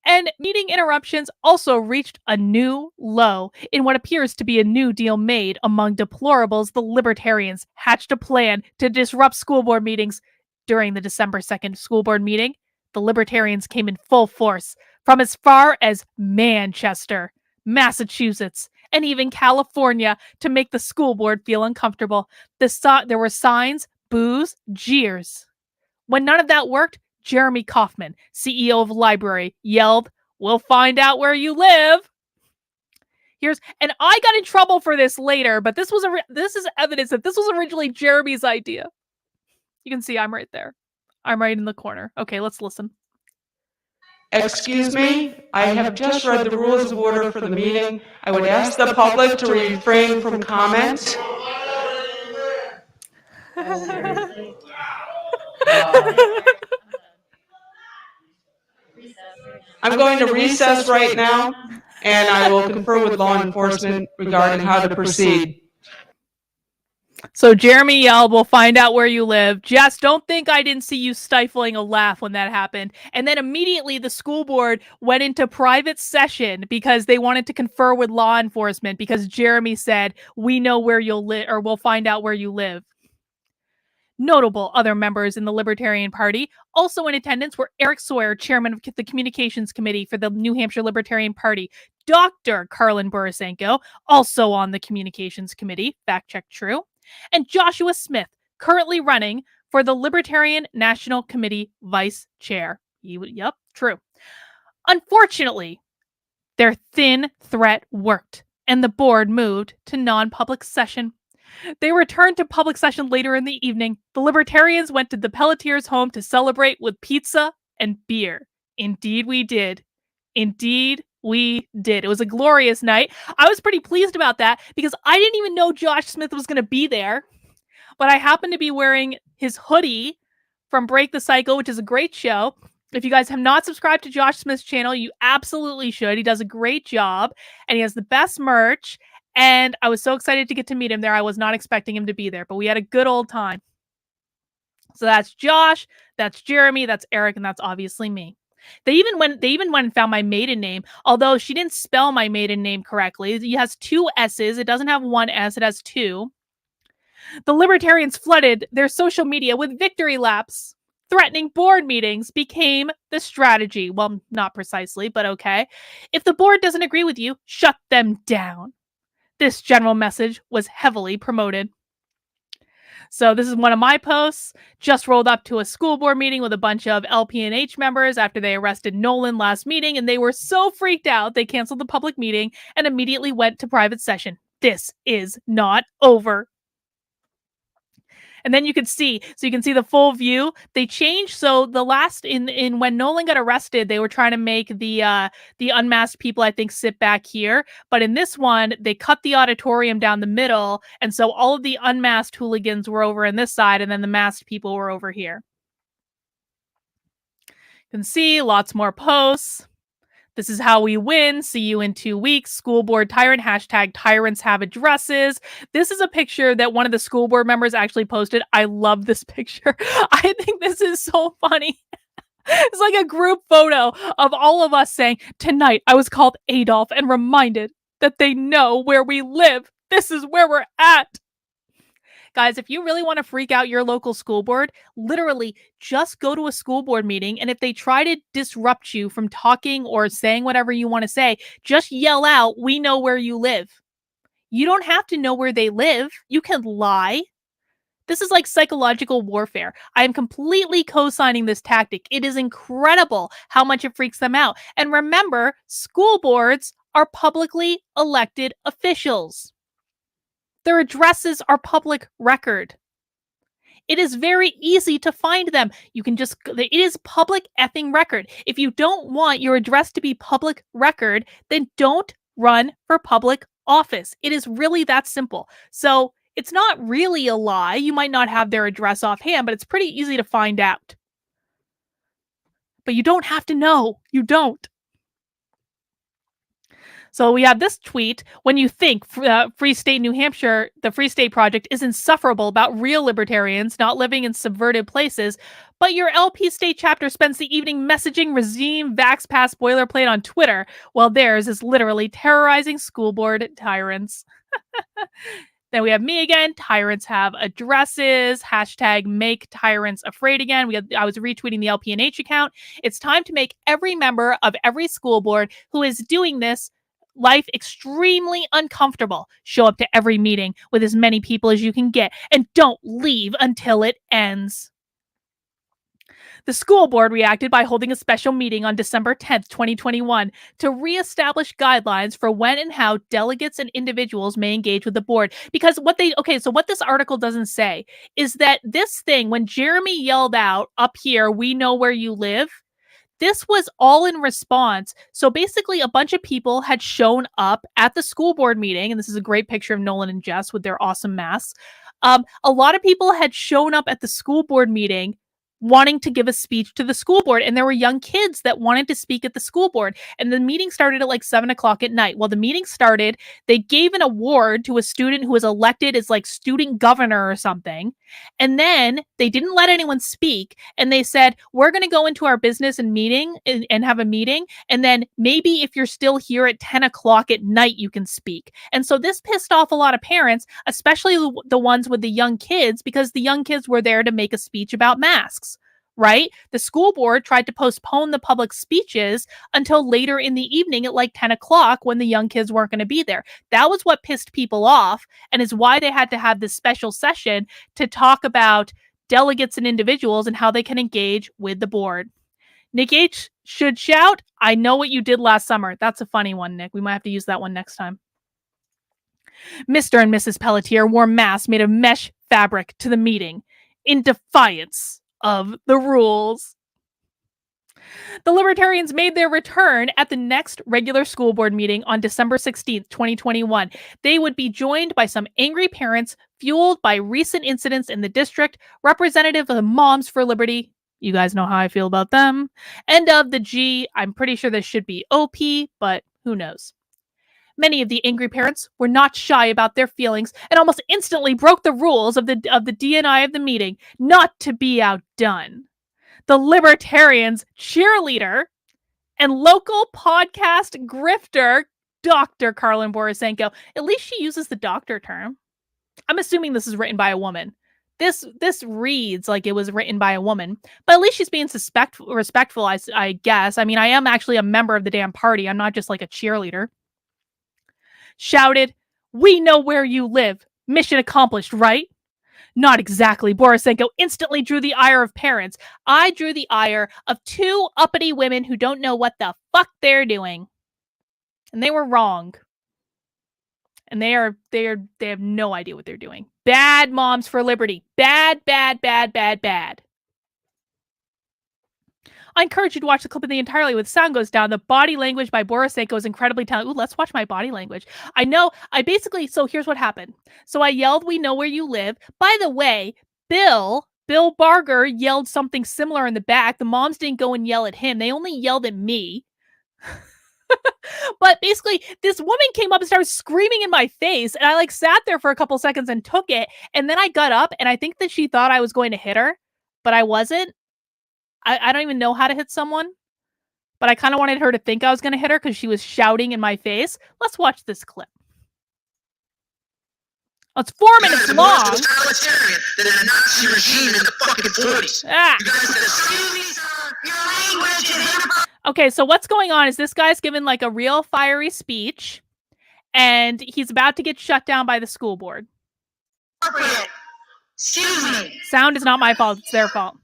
and meeting interruptions also reached a new low in what appears to be a new deal made among deplorables. The Libertarians hatched a plan to disrupt school board meetings. During the December 2nd school board meeting, the Libertarians came in full force from as far as Manchester, Massachusetts, and even California to make the school board feel uncomfortable. There were signs, boos, jeers. When none of that worked, Jeremy Kaufman, CEO of Library, yelled, "We'll find out where you live." And I got in trouble for this later, but this is evidence that this was originally Jeremy's idea. You can see I'm right there. I'm right in the corner. Okay, let's listen. Excuse me, I have just read the rules of order for the meeting. I would ask the public to refrain from comments. I'm going to recess right now, and I will confer with law enforcement regarding how to proceed. So Jeremy yelled, "We'll find out where you live." Jess, don't think I didn't see you stifling a laugh when that happened. And then immediately the school board went into private session because they wanted to confer with law enforcement because Jeremy said, "We know where you'll live," or "We'll find out where you live." Notable other members in the Libertarian Party also in attendance were Eric Sawyer, chairman of the Communications Committee for the New Hampshire Libertarian Party, Dr. Carlin Borisenko, also on the Communications Committee, fact check true, and Joshua Smith, currently running for the Libertarian National Committee vice chair. Yep, true. Unfortunately, their thin threat worked, and the board moved to non-public session. They returned to public session later in the evening. The Libertarians went to the Pelletiers' home to celebrate with pizza and beer. Indeed, we did. Indeed, we did. It was a glorious night. I was pretty pleased about that because I didn't even know Josh Smith was going to be there. But I happened to be wearing his hoodie from Break the Cycle, which is a great show. If you guys have not subscribed to Josh Smith's channel, you absolutely should. He does a great job, and he has the best merch. And I was so excited to get to meet him there. I was not expecting him to be there, but we had a good old time. So that's Josh, that's Jeremy, that's Eric, and that's obviously me. They even went and found my maiden name, although she didn't spell my maiden name correctly. It has 2 S's. It doesn't have 1 S. It has 2. The Libertarians flooded their social media with victory laps threatening board meetings became the strategy. Well, not precisely, but okay. If the board doesn't agree with you, shut them down. This general message was heavily promoted. So this is one of my posts. Just rolled up to a school board meeting with a bunch of LP&H members after they arrested Nolan last meeting, and they were so freaked out they canceled the public meeting and immediately went to private session. This is not over. And then you can see the full view. They changed. So the last in when Nolan got arrested, they were trying to make the unmasked people, I think, sit back here. But in this one, they cut the auditorium down the middle, and so all of the unmasked hooligans were over on this side, and then the masked people were over here. You can see lots more posts. This is how we win. See you in 2 weeks. School board tyrant. # tyrants have addresses. This is a picture that one of the school board members actually posted. I love this picture. I think this is so funny. It's like a group photo of all of us saying, tonight I was called Adolf and reminded that they know where we live. This is where we're at. Guys, if you really want to freak out your local school board, literally just go to a school board meeting, and if they try to disrupt you from talking or saying whatever you want to say, just yell out, "We know where you live." You don't have to know where they live. You can lie. This is like psychological warfare. I am completely co-signing this tactic. It is incredible how much it freaks them out. And remember, school boards are publicly elected officials. Their addresses are public record. It is very easy to find them. You can just, it is public effing record. If you don't want your address to be public record, then don't run for public office. It is really that simple. So it's not really a lie. You might not have their address offhand, but it's pretty easy to find out. But you don't have to know. You don't. So we have this tweet. When you think Free State New Hampshire, the Free State Project is insufferable about real libertarians not living in subverted places, but your LP state chapter spends the evening messaging regime vax pass boilerplate on Twitter, while theirs is literally terrorizing school board tyrants. Then we have me again. Tyrants have addresses. # make tyrants afraid again. I was retweeting the LP&H account. It's time to make every member of every school board who is doing this life extremely uncomfortable. Show up to every meeting with as many people as you can get, and don't leave until it ends. The school board reacted by holding a special meeting on December 10th, 2021 to reestablish guidelines for when and how delegates and individuals may engage with the board. Because what this article doesn't say is that this thing, when Jeremy yelled out up here, "We know where you live," this was all in response. So basically, a bunch of people had shown up at the school board meeting, and this is a great picture of Nolan and Jess with their awesome masks. A lot of people had shown up at the school board meeting wanting to give a speech to the school board, and there were young kids that wanted to speak at the school board, and the meeting started at like 7:00 at night. Well, the meeting started, they gave an award to a student who was elected as like student governor or something, and then they didn't let anyone speak, and they said, "We're going to go into our business and meeting and have a meeting, and then maybe if you're still here at 10:00 at night, you can speak." And so this pissed off a lot of parents, especially the ones with the young kids, because the young kids were there to make a speech about masks. Right? The school board tried to postpone the public speeches until later in the evening at like 10:00 when the young kids weren't going to be there. That was what pissed people off, and is why they had to have this special session to talk about delegates and individuals and how they can engage with the board. Nick H should shout, "I know what you did last summer." That's a funny one, Nick. We might have to use that one next time. Mr. and Mrs. Pelletier wore masks made of mesh fabric to the meeting in defiance of the rules. The Libertarians made their return at the next regular school board meeting on December 16th, 2021. They would be joined by some angry parents fueled by recent incidents in the district, representative of the Moms for Liberty. You guys know how I feel about them. And of the G, I'm pretty sure this should be OP, but who knows. Many of the angry parents were not shy about their feelings and almost instantly broke the rules of the DNI of the meeting, not to be outdone. The Libertarians' cheerleader and local podcast grifter, Dr. Carlin Borisenko, at least she uses the doctor term. I'm assuming this is written by a woman. this reads like it was written by a woman, but at least she's being respectful, I guess. I mean, I am actually a member of the damn party. I'm not just like a cheerleader. Shouted, "We know where you live. Mission accomplished, right?" Not exactly. Borisenko instantly drew the ire of parents. I drew the ire of two uppity women who don't know what the fuck they're doing. And they were wrong. And they have no idea what they're doing. Bad moms for liberty. Bad, bad, bad, bad, bad. I encourage you to watch the clip entirely with sound goes down. The body language by Borisenko is incredibly talented. Ooh, let's watch my body language. So here's what happened. So I yelled, "We know where you live." By the way, Bill Barger yelled something similar in the back. The moms didn't go and yell at him. They only yelled at me. But basically, this woman came up and started screaming in my face, and I like sat there for a couple seconds and took it, and then I got up, and I think that she thought I was going to hit her, but I wasn't. I don't even know how to hit someone, but I kind of wanted her to think I was going to hit her because she was shouting in my face. Let's watch this clip. Oh, it's 4 minutes long. Totalitarian than a Nazi regime in the fucking 40s. Ah. You guys said, "Excuse me, sir, your language is inappropriate." Okay, so what's going on is this guy's given like a real fiery speech, and he's about to get shut down by the school board. Excuse me. Sound is not my fault, it's their fault.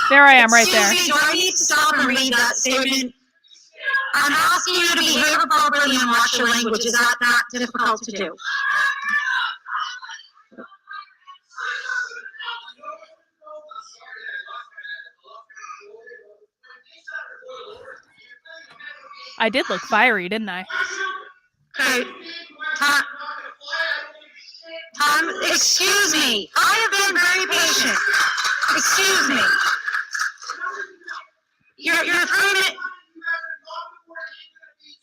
There I am right there. Excuse me, do I need to stop and read that statement? I'm asking you to behave appropriately and watch your language. Is that difficult to do? I did look fiery, didn't I? Okay. Tom, excuse me. I have been very patient. Excuse me. Your 3 minutes.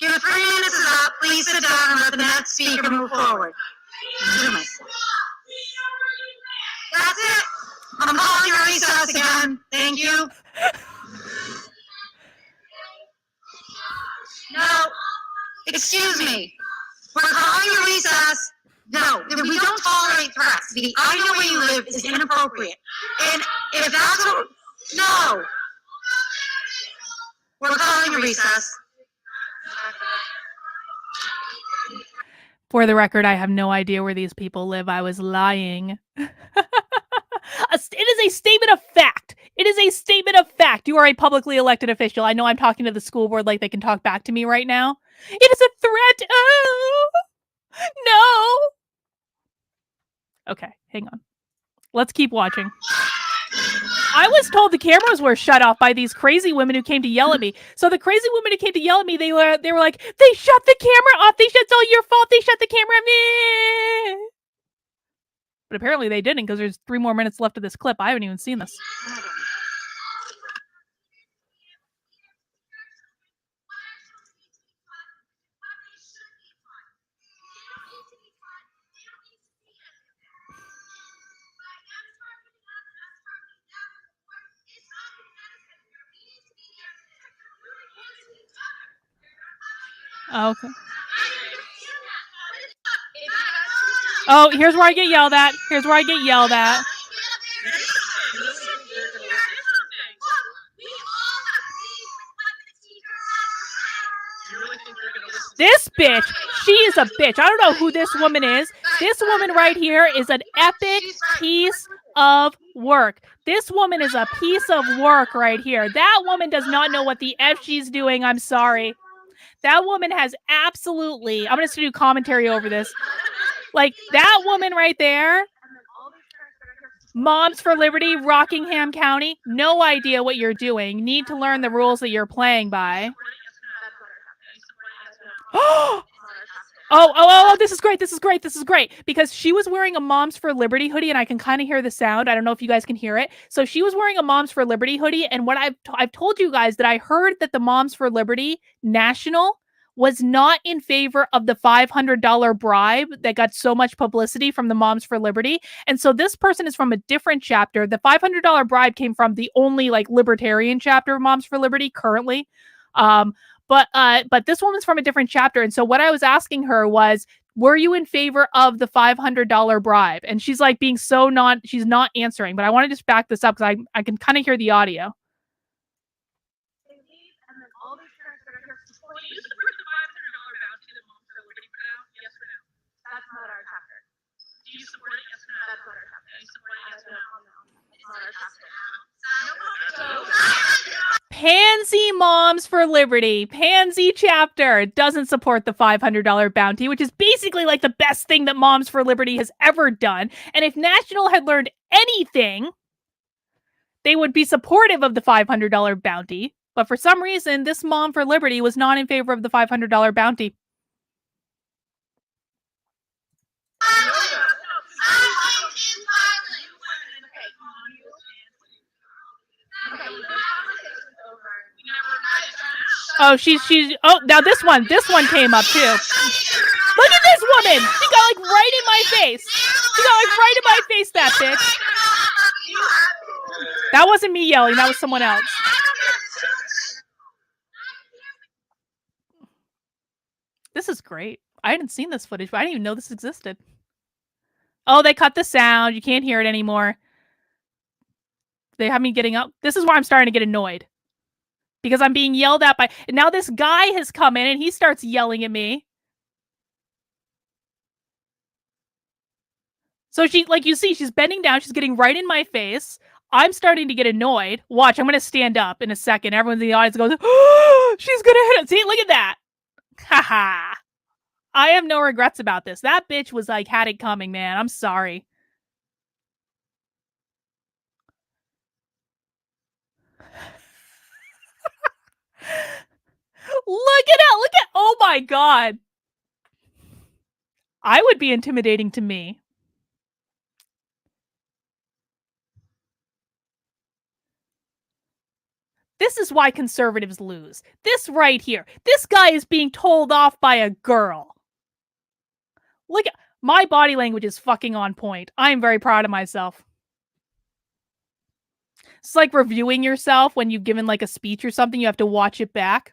Your 3 minutes is up. Please sit down and let the next speaker move forward. That's it. I'm calling your recess again. Thank you. No. Excuse me. We're calling a recess. No, we don't tolerate threats. The "I know where you live" is inappropriate. And if that's what... No. We're calling a recess. For the record, I have no idea where these people live. I was lying. It is a statement of fact. It is a statement of fact. You are a publicly elected official. I know I'm talking to the school board like they can talk back to me right now. It is a threat. Oh, no. Okay, hang on. Let's keep watching. I was told the cameras were shut off by these crazy women who came to yell at me. So the crazy women who came to yell at me, they were like, "They shut the camera off. It's all your fault. They shut the camera off." But apparently they didn't, because there's 3 more minutes left of this clip. I haven't even seen this. Okay. Oh, here's where I get yelled at. Here's where I get yelled at. This bitch, she is a bitch. I don't know who this woman is. This woman right here is an epic piece of work. This woman is a piece of work right here. That woman does not know what the F she's doing. I'm sorry. That woman has absolutely... I'm going to do commentary over this. Like, that woman right there, Moms for Liberty, Rockingham County, no idea what you're doing. Need to learn the rules that you're playing by. Oh, this is great. This is great. This is great. Because she was wearing a Moms for Liberty hoodie, and I can kind of hear the sound. I don't know if you guys can hear it. So she was wearing a Moms for Liberty hoodie, and what I've told you guys that I heard that the Moms for Liberty National was not in favor of the $500 bribe that got so much publicity from the Moms for Liberty. And so this person is from a different chapter. The $500 bribe came from the only like libertarian chapter of Moms for Liberty currently. But this woman's from a different chapter. And so what I was asking her was, were you in favor of the $500 bribe? And she's like being so she's not answering, but I want to just back this up because I can kind of hear the audio. That's not our chapter. Do you support it? Yes or no? That's not our chapter. Do you support it? Yes or no? It's not our chapter. Pansy Moms for Liberty, Pansy chapter, doesn't support the $500 bounty, which is basically like the best thing that Moms for Liberty has ever done. And if National had learned anything, they would be supportive of the $500 bounty. But for some reason, this Mom for Liberty was not in favor of the $500 bounty. Oh, oh, now this one came up too. Look at this woman. She got like right in my face. She got like right in my face, that bitch. That wasn't me yelling. That was someone else. This is great. I hadn't seen this footage, but I didn't even know this existed. Oh, they cut the sound. You can't hear it anymore. They have me getting up. This is why I'm starting to get annoyed. Because I'm being yelled at by... And now this guy has come in and he starts yelling at me. So she, like you see, she's bending down. She's getting right in my face. I'm starting to get annoyed. Watch, I'm going to stand up in a second. Everyone in the audience goes, oh, she's going to hit it. See, look at that. Haha. I have no regrets about this. That bitch was like, had it coming, man. I'm sorry. Look at it. Look at, oh my God. I would be intimidating to me. This is why conservatives lose. This right here. This guy is being told off by a girl. Look at, my body language is fucking on point. I am very proud of myself. It's like reviewing yourself when you've given like a speech or something. You have to watch it back.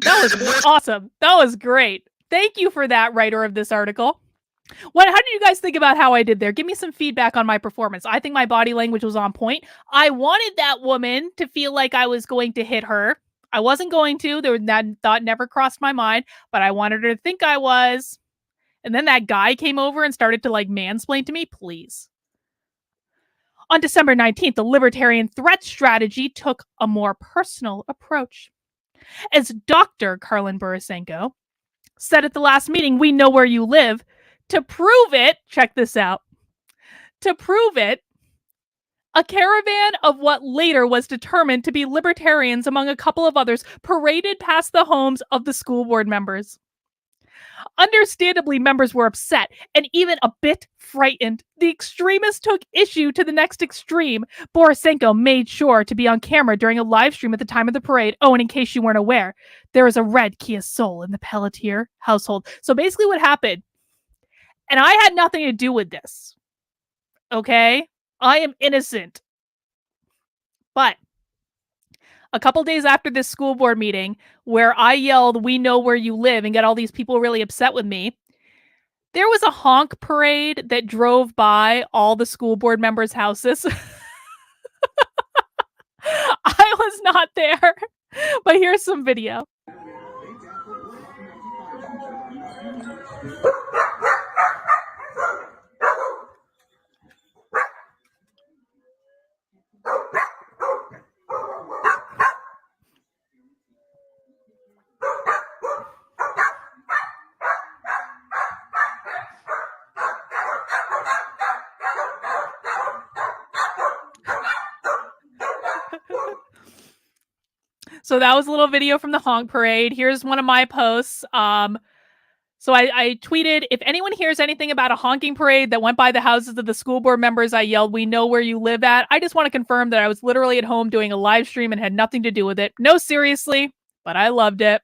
That was awesome. That was great. Thank you for that, writer of this article. How did you guys think about how I did there? Give me some feedback on my performance. I think my body language was on point. I wanted that woman to feel like I was going to hit her. I wasn't going to. That thought never crossed my mind, but I wanted her to think I was. And then that guy came over and started to like mansplain to me. Please. On December 19th, the Libertarian Threat Strategy took a more personal approach. As Dr. Karlin Borisenko said at the last meeting, we know where you live. To prove it, check this out. To prove it, a caravan of what later was determined to be libertarians, among a couple of others, paraded past the homes of the school board members. Understandably, members were upset and even a bit frightened. The extremists took issue to the next extreme. Borisenko made sure to be on camera during a live stream at the time of the parade. Oh, and in case you weren't aware, there is a red Kia Soul in the Pelletier household. So basically what happened, and I had nothing to do with this, okay? I am innocent. But a couple days after this school board meeting where I yelled, we know where you live, and got all these people really upset with me, there was a honk parade that drove by all the school board members' houses. I was not there, but here's some video. So that was a little video from the honk parade. Here's one of my posts. So I tweeted, if anyone hears anything about a honking parade that went by the houses of the school board members, I yelled, "We know where you live at." I just want to confirm that I was literally at home doing a live stream and had nothing to do with it. No, seriously, but I loved it.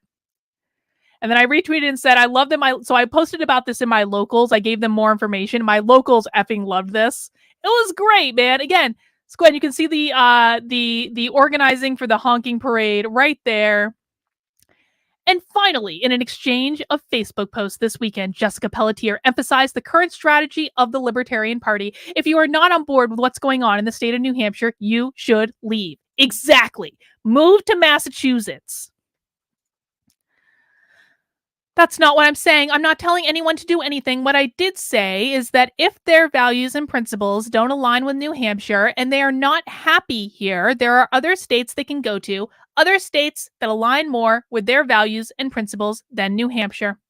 And then I retweeted and said, I love them. So I posted about this in my locals. I gave them more information. My locals effing loved this. It was great, man. Again, Squid, you can see the organizing for the honking parade right there. And finally, in an exchange of Facebook posts this weekend, Jessica Pelletier emphasized the current strategy of the Libertarian Party. If you are not on board with what's going on in the state of New Hampshire, you should leave. Exactly. Move to Massachusetts. That's not what I'm saying. I'm not telling anyone to do anything. What I did say is that if their values and principles don't align with New Hampshire and they are not happy here, there are other states they can go to, other states that align more with their values and principles than New Hampshire.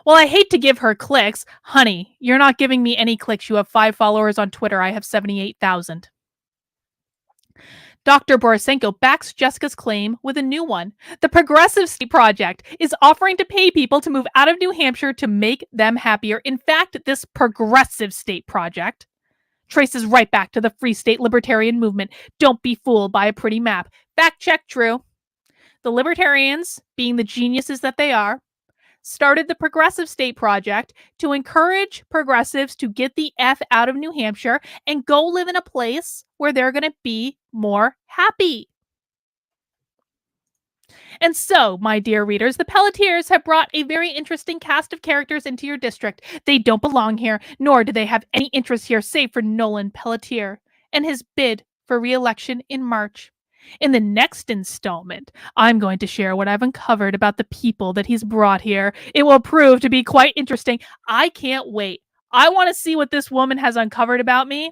Well, I hate to give her clicks. Honey, you're not giving me any clicks. You have 5 followers on Twitter. I have 78,000. Dr. Borisenko backs Jessica's claim with a new one. The Progressive State Project is offering to pay people to move out of New Hampshire to make them happier. In fact, this Progressive State Project traces right back to the Free State Libertarian movement. Don't be fooled by a pretty map. Fact check true. The Libertarians, being the geniuses that they are, started the Progressive State Project to encourage progressives to get the F out of New Hampshire and go live in a place where they're going to be more happy. And so, my dear readers, the Pelletiers have brought a very interesting cast of characters into your district. They don't belong here, nor do they have any interest here, save for Nolan Pelletier and his bid for re-election in March. In the next installment, I'm going to share what I've uncovered about the people that he's brought here. It will prove to be quite interesting. I can't wait. I want to see what this woman has uncovered about me.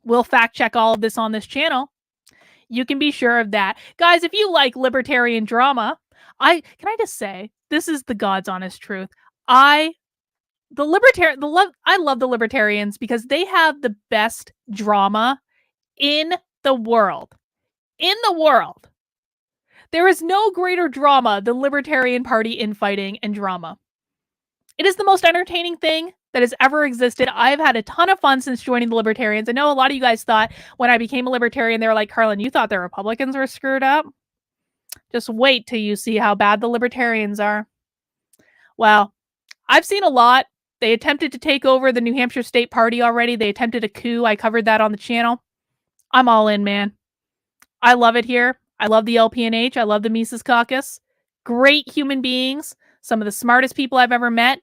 We'll fact check all of this on this channel. You can be sure of that. Guys, if you like libertarian drama, can I just say, this is the God's honest truth. I love the libertarians because they have the best drama in the world. In the world. There is no greater drama than Libertarian Party infighting and drama. It is the most entertaining thing that has ever existed. I've had a ton of fun since joining the Libertarians. I know a lot of you guys thought when I became a Libertarian, they were like, Carlin, you thought the Republicans were screwed up? Just wait till you see how bad the Libertarians are. Well, I've seen a lot. They attempted to take over the New Hampshire State Party already. They attempted a coup. I covered that on the channel. I'm all in, man. I love it here. I love the LPNH. I love the Mises Caucus. Great human beings. Some of the smartest people I've ever met.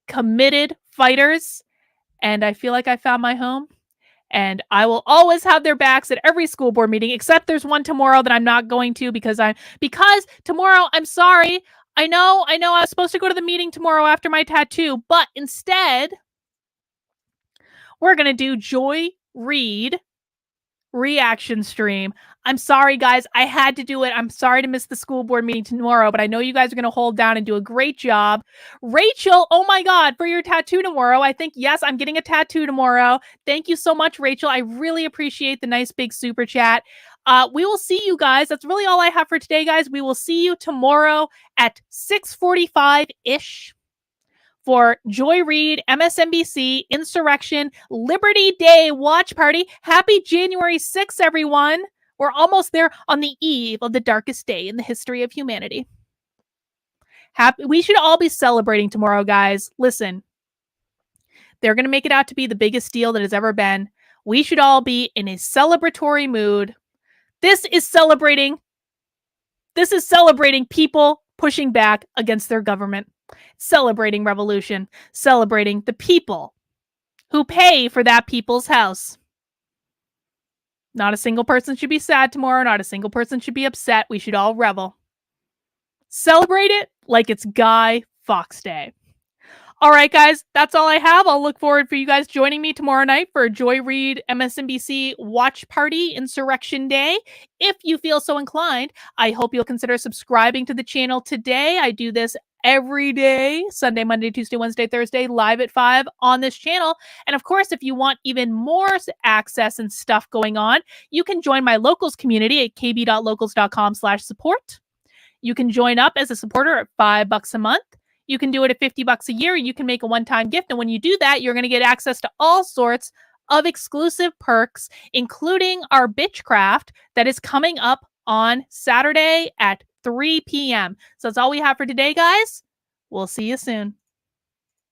Committed fighters. And I feel like I found my home. And I will always have their backs at every school board meeting, except there's one tomorrow that I'm not going to because tomorrow, I'm sorry. I know I was supposed to go to the meeting tomorrow after my tattoo, but instead, we're going to do Joy Reid reaction stream. I'm sorry, guys. I had to do it. I'm sorry to miss the school board meeting tomorrow, but I know you guys are going to hold down and do a great job. Rachel, oh my God, for your tattoo tomorrow. I think, yes, I'm getting a tattoo tomorrow. Thank you so much, Rachel. I really appreciate the nice big super chat. We will see you guys. That's really all I have for today, guys. We will see you tomorrow at 6:45-ish. For Joy Reid, MSNBC, Insurrection, Liberty Day watch party. Happy January 6th, everyone. We're almost there on the eve of the darkest day in the history of humanity. We should all be celebrating tomorrow, guys. Listen, they're going to make it out to be the biggest deal that has ever been. We should all be in a celebratory mood. This is celebrating people pushing back against their government. Celebrating revolution, celebrating the people who pay for that people's house. Not a single person should be sad tomorrow. Not a single person should be upset. We should all revel. Celebrate it like it's Guy Fawkes Day. All right, guys, that's all I have. I'll look forward for you guys joining me tomorrow night for Joy Reid MSNBC Watch Party Insurrection Day. If you feel so inclined, I hope you'll consider subscribing to the channel today. I do this every day, Sunday, Monday, Tuesday, Wednesday, Thursday, live at 5 on this channel. And of course, if you want even more access and stuff going on, you can join my locals community at kb.locals.com/support. You can join up as a supporter at $5 a month. You can do it at $50 a year. You can make a one-time gift. And when you do that, you're going to get access to all sorts of exclusive perks, including our Bitchcraft that is coming up on Saturday at 3 p.m. So that's all we have for today, guys. We'll see you soon.